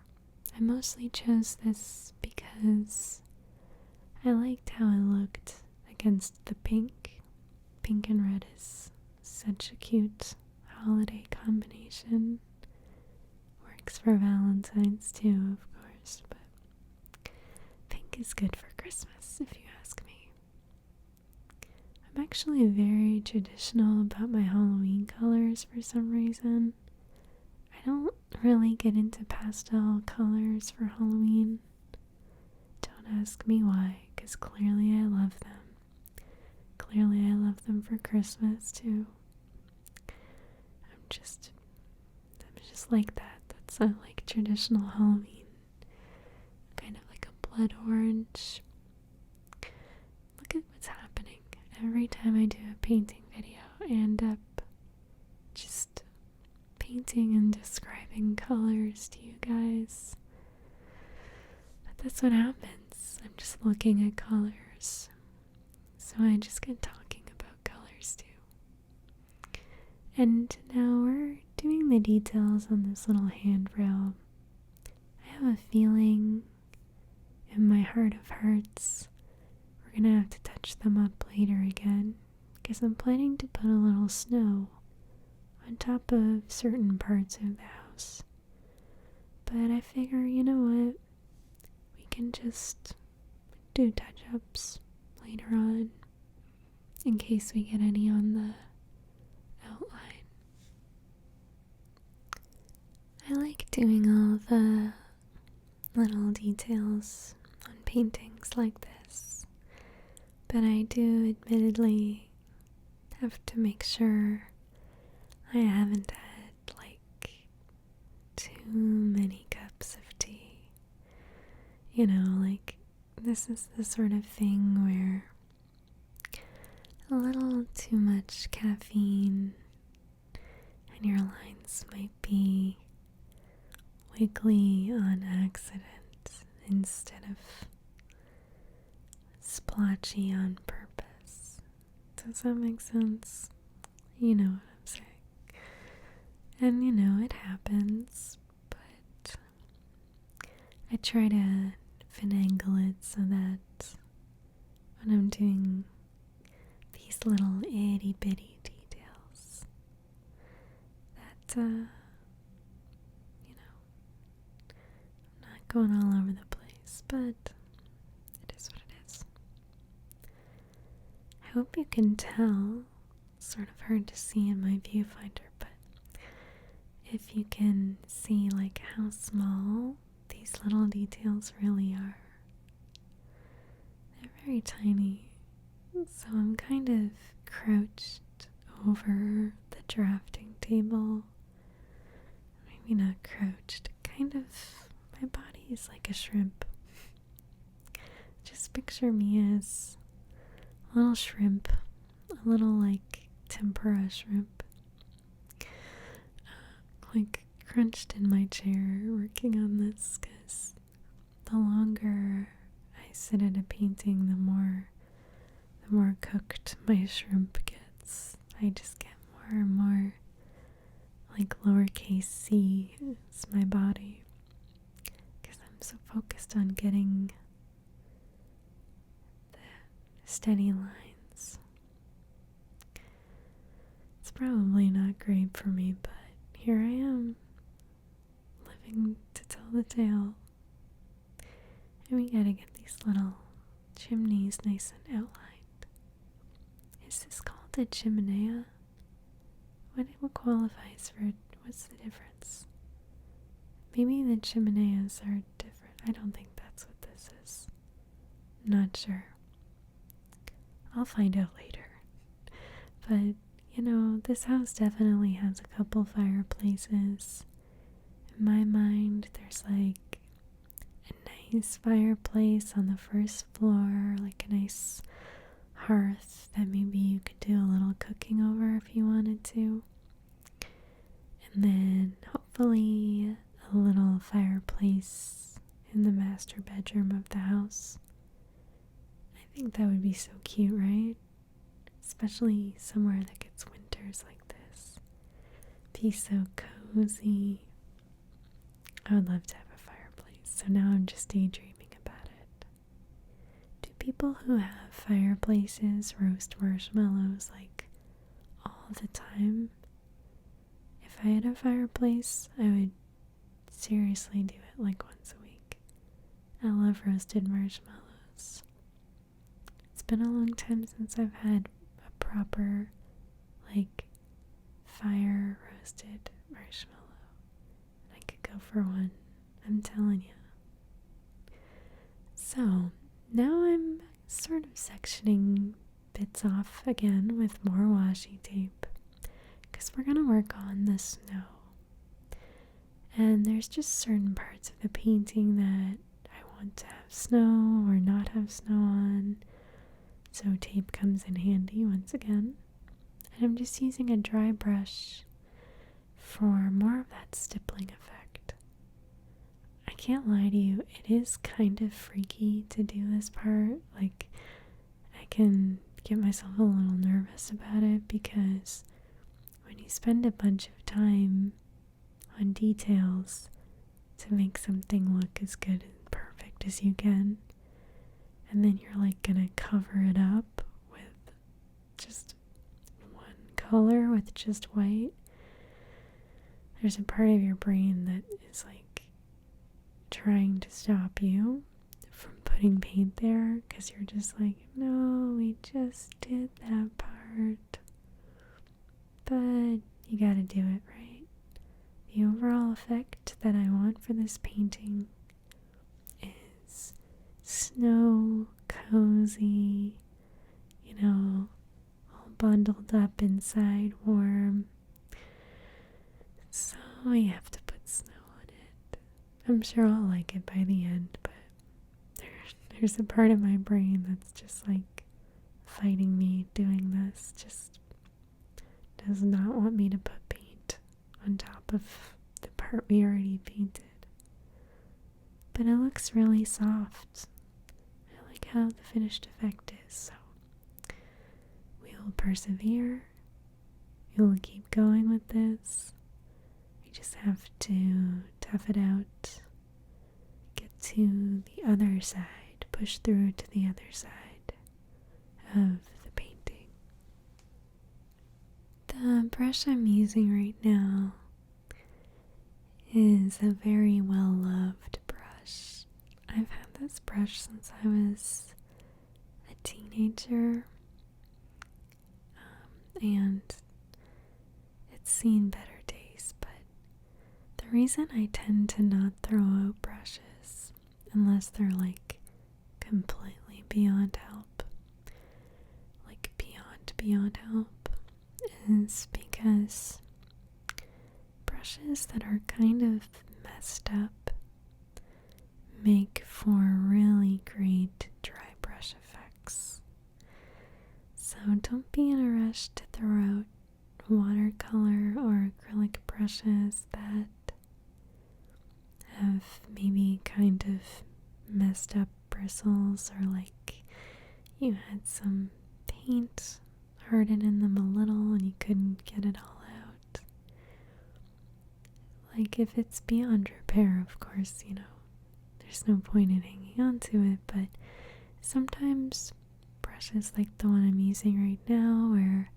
[SPEAKER 1] I mostly chose this because I liked how it looked against the pink. Pink and red is such a cute holiday combination. Works for Valentine's too, of course, but pink is good for Christmas, if you ask me. I'm actually very traditional about my Halloween colors for some reason. I don't really get into pastel colors for Halloween. Don't ask me why, because clearly I love them. Clearly I love them for Christmas too. I'm just like that. That's not like traditional Halloween. Kind of like a blood orange. Look at what's happening. Every time I do a painting video, I end up just painting and describing colors to you guys. But that's what happens. I'm just looking at colors. So I just get talking about colors too. And now we're doing the details on this little handrail. I have a feeling in my heart of hearts we're gonna have to touch them up later again, because I'm planning to put a little snow on top of certain parts of the house. But I figure, you know what, we can just do touch-ups later on in case we get any on the outline. I like doing all the little details on paintings like this, but I do admittedly have to make sure I haven't had like too many cups of tea. Like this is the sort of thing where a little too much caffeine and your lines might be wiggly on accident instead of splotchy on purpose. Does that make sense? You know what I'm saying. And it happens, but I try to finagle it so that when I'm doing these little itty bitty details that I'm not going all over the place, but it is what it is. I hope you can tell. It's sort of hard to see in my viewfinder, but if you can see like how small these little details really are. They're very tiny. So I'm kind of crouched over the drafting table. Maybe not crouched, kind of, my body is like a shrimp. Just picture me as a little shrimp, a little like tempura shrimp. Like crunched in my chair working on this, because the longer I sit at a painting, the more cooked my shrimp gets. I just get more and more like lowercase c is my body, because I'm so focused on getting the steady lines. It's probably not great for me, but here I am, living to tell the tale. And we gotta get these little chimneys nice and outlined. Is this called a chimenea? What qualifies for it? What's the difference? Maybe the chimeneas are different. I don't think that's what this is. Not sure. I'll find out later. But, this house definitely has a couple fireplaces. In my mind, there's like a nice fireplace on the first floor, like a nice hearth that maybe you could do a little cooking over if you wanted to. And then hopefully a little fireplace in the master bedroom of the house. I think that would be so cute, right? Especially somewhere that gets winters like this. Be so cozy. I would love to have a fireplace. So now I'm just daydreaming about it. Do people who have fireplaces roast marshmallows like all the time? If I had a fireplace, I would seriously do it like once a week. I love roasted marshmallows. It's been a long time since I've had a proper, fire roasted marshmallow. I could go for one, I'm telling you. So, now I'm sort of sectioning bits off again with more washi tape, because we're going to work on the snow. And there's just certain parts of the painting that I want to have snow or not have snow on. So tape comes in handy once again. And I'm just using a dry brush for more of that stippling effect. I can't lie to you, it is kind of freaky to do this part. I can get myself a little nervous about it, because when you spend a bunch of time on details to make something look as good and perfect as you can, and then you're gonna cover it up with just one color, with just white, there's a part of your brain that is trying to stop you from putting paint there, because you're just no, we just did that part. But you gotta do it, right? The overall effect that I want for this painting is snow, cozy, all bundled up inside, warm. So we have to put snow on it. I'm sure I'll like it by the end, but there's a part of my brain that's just fighting me doing this. Just does not want me to put paint on top of the part we already painted. But it looks really soft. I like how the finished effect is, so we will persevere. We will keep going with this. We just have to tough it out, get to the other side, push through to the other side of the painting. The brush I'm using right now is a very well-loved brush. I've had this brush since I was a teenager, and it's seen better days, but the reason I tend to not throw out brushes unless they're completely beyond help, beyond help, is because brushes that are kind of messed up make for really great dry brush effects. So don't be in a rush to throw out watercolor or acrylic brushes that have maybe kind of messed up bristles, or you had some paint harden in them a little and you couldn't get it all out. If it's beyond repair, of course, there's no point in hanging on to it, but sometimes brushes like the one I'm using right now, where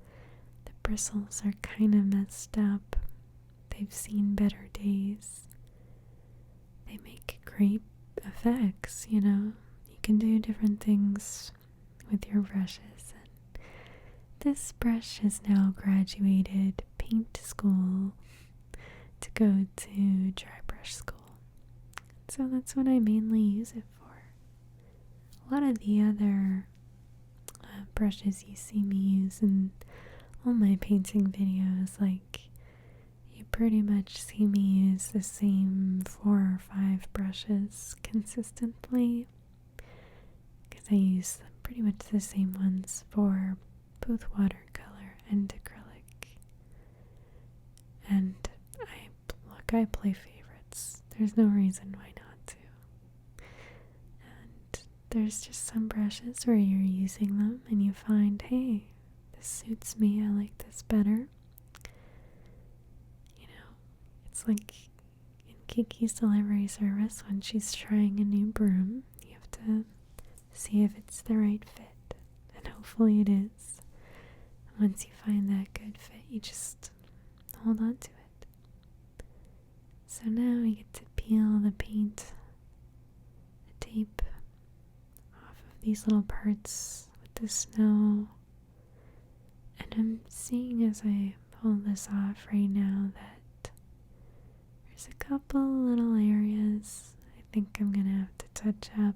[SPEAKER 1] the bristles are kind of messed up, they've seen better days, they make great effects, you know. You can do different things with your brushes. And this brush has now graduated paint school to go to dry brush school. So that's what I mainly use it for. A lot of the other brushes you see me use in all my painting videos, like, you pretty much see me use the same 4 or 5 brushes consistently, because I use pretty much the same ones for both watercolor and acrylic. And I play favorites. There's no reason why not to. And there's just some brushes where you're using them and you find, hey, this suits me, I like this better. You know, it's like in Kiki's delivery service when she's trying a new broom, you have to see if it's the right fit, and hopefully it is. Once you find that good fit, you just hold on to it. So now we get to peel the paint, the tape, off of these little parts with the snow. And I'm seeing as I pull this off right now that there's a couple little areas I think I'm gonna have to touch up,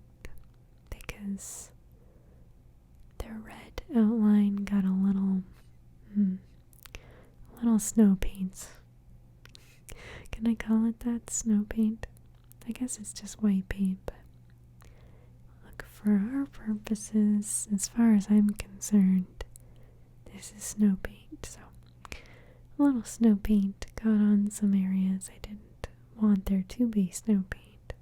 [SPEAKER 1] because the red outline got a little snow paint. Can I call it that? Snow paint? I guess it's just white paint, but look, for our purposes, as far as I'm concerned, this is snow paint. So a little snow paint got on some areas I didn't want there to be snow paint.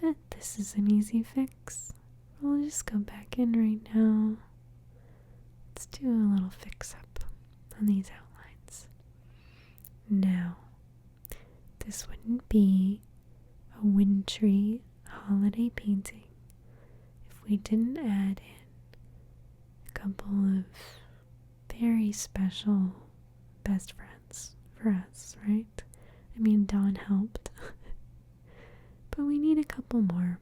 [SPEAKER 1] But this is an easy fix. We'll just go back in right now. Let's do a little fix up on these outlines. Now, this wouldn't be a wintry holiday painting if we didn't add in a couple of very special best friends for us, right? I mean, Dawn helped, but we need a couple more.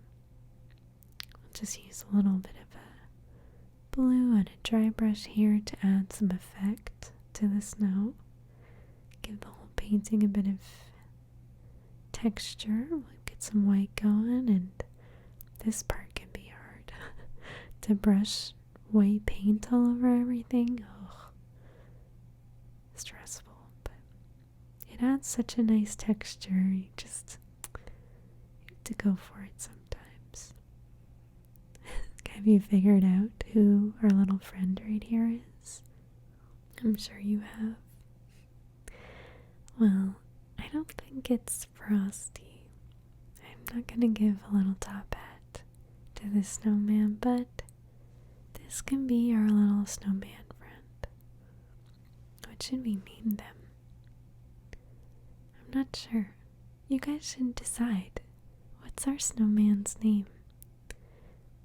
[SPEAKER 1] We'll just use a little bit of a blue on a dry brush here to add some effect to the snow. Give the whole painting a bit of texture. We'll get some white going, and this part can be hard to brush white paint all over everything. Ugh, stressful, but it adds such a nice texture. You just have to go for it sometimes. Have you figured out who our little friend right here is? I'm sure you have. Well, I don't think it's Frosty. I'm not gonna give a little top hat to this snowman, but this can be our little snowman friend. What should we name them? I'm not sure. You guys should decide. What's our snowman's name?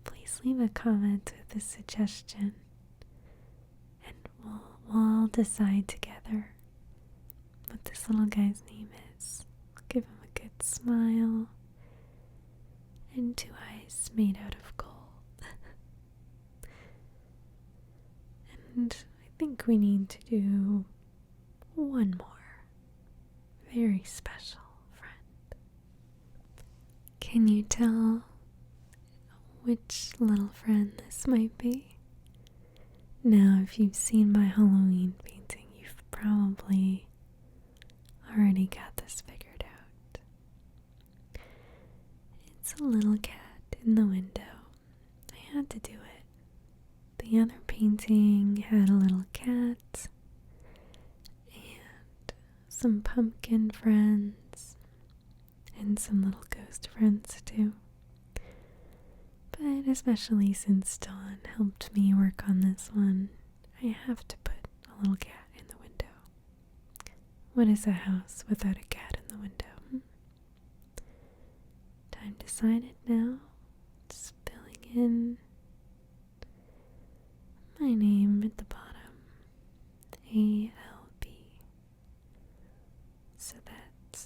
[SPEAKER 1] Please leave a comment with a suggestion, and we'll all decide together what this little guy's name is. I'll give him a good smile and 2 eyes made out of gold. And I think we need to do one more very special friend. Can you tell which little friend this might be? Now, if you've seen my Halloween painting, you've probably already got this figured out. It's a little cat in the window. I had to do it. The other painting had a little cat and some pumpkin friends and some little ghost friends too. But especially since Dawn helped me work on this one, I have to put a little cat in the window. What is a house without a cat in the window? Time to sign it now. Just filling in my name at the bottom. ALB. So that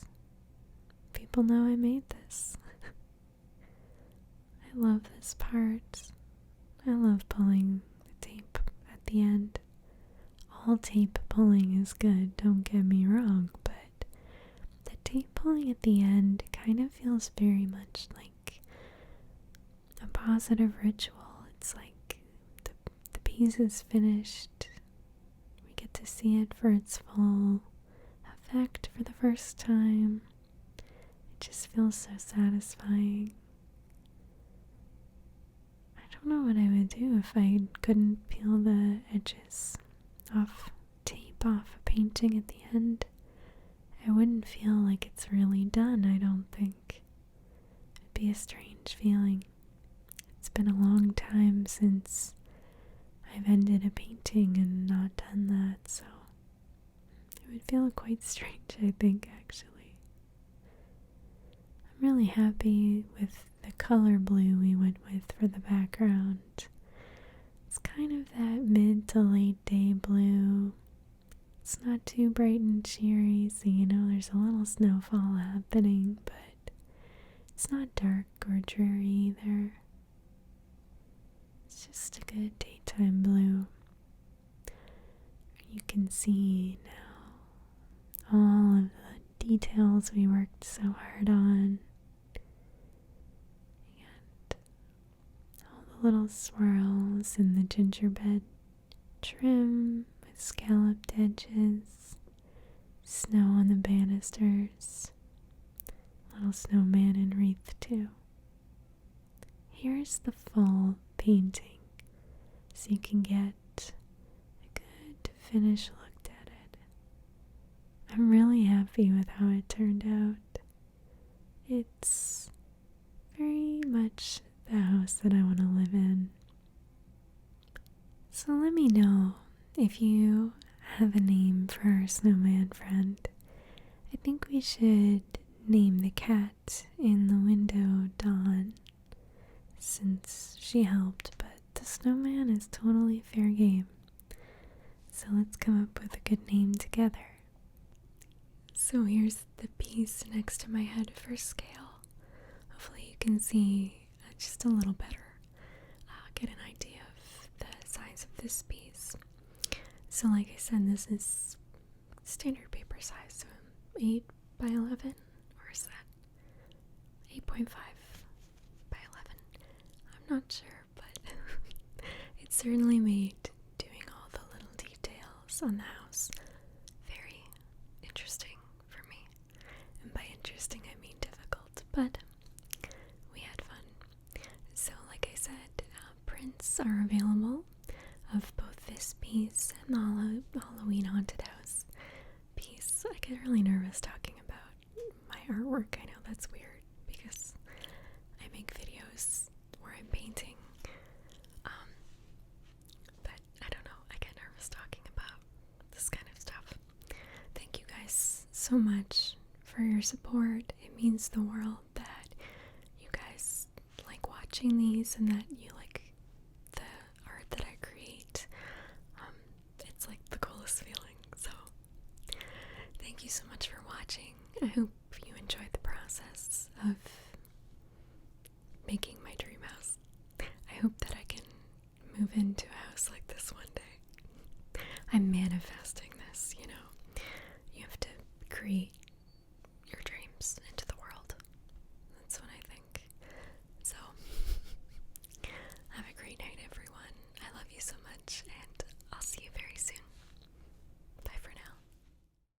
[SPEAKER 1] people know I made this. love this part. I love pulling the tape at the end. All tape pulling is good, don't get me wrong, but the tape pulling at the end kind of feels very much like a positive ritual. It's like the piece is finished. We get to see it for its full effect for the first time. It just feels so satisfying. I don't know what I would do if I couldn't peel the edges off tape off a painting at the end. I wouldn't feel like it's really done, I don't think. It'd be a strange feeling. It's been a long time since I've ended a painting and not done that, so it would feel quite strange, I think, actually. I'm really happy with the color blue we went with for the background. It's kind of that mid to late day blue. It's not too bright and cheery, so there's a little snowfall happening, but it's not dark or dreary either. It's just a good daytime blue. You can see now all of the details we worked so hard on. Little swirls in the gingerbread trim with scalloped edges, snow on the banisters, little snowman and wreath too. Here's the full painting so you can get a good finished look at it. I'm really happy with how it turned out. It's very much the house that I want to live in. So let me know if you have a name for our snowman friend. I think we should name the cat in the window Dawn, since she helped, but the snowman is totally fair game. So let's come up with a good name together. So here's the piece next to my head for scale. Hopefully you can see just a little better, get an idea of the size of this piece. So like I said, this is standard paper size, so 8 by 11, or is that 8.5 by 11? I'm not sure, but it certainly made doing all the little details on the house very interesting for me. And by interesting I mean difficult, but prints are available of both this piece and the Halloween Haunted House piece. I get really nervous talking about my artwork. I know that's weird because I make videos where I'm painting, but I don't know, I get nervous talking about this kind of stuff. Thank you guys so much for your support. It means the world that you guys like watching these and that you like that I create. It's like the coolest feeling. So thank you so much for watching. I hope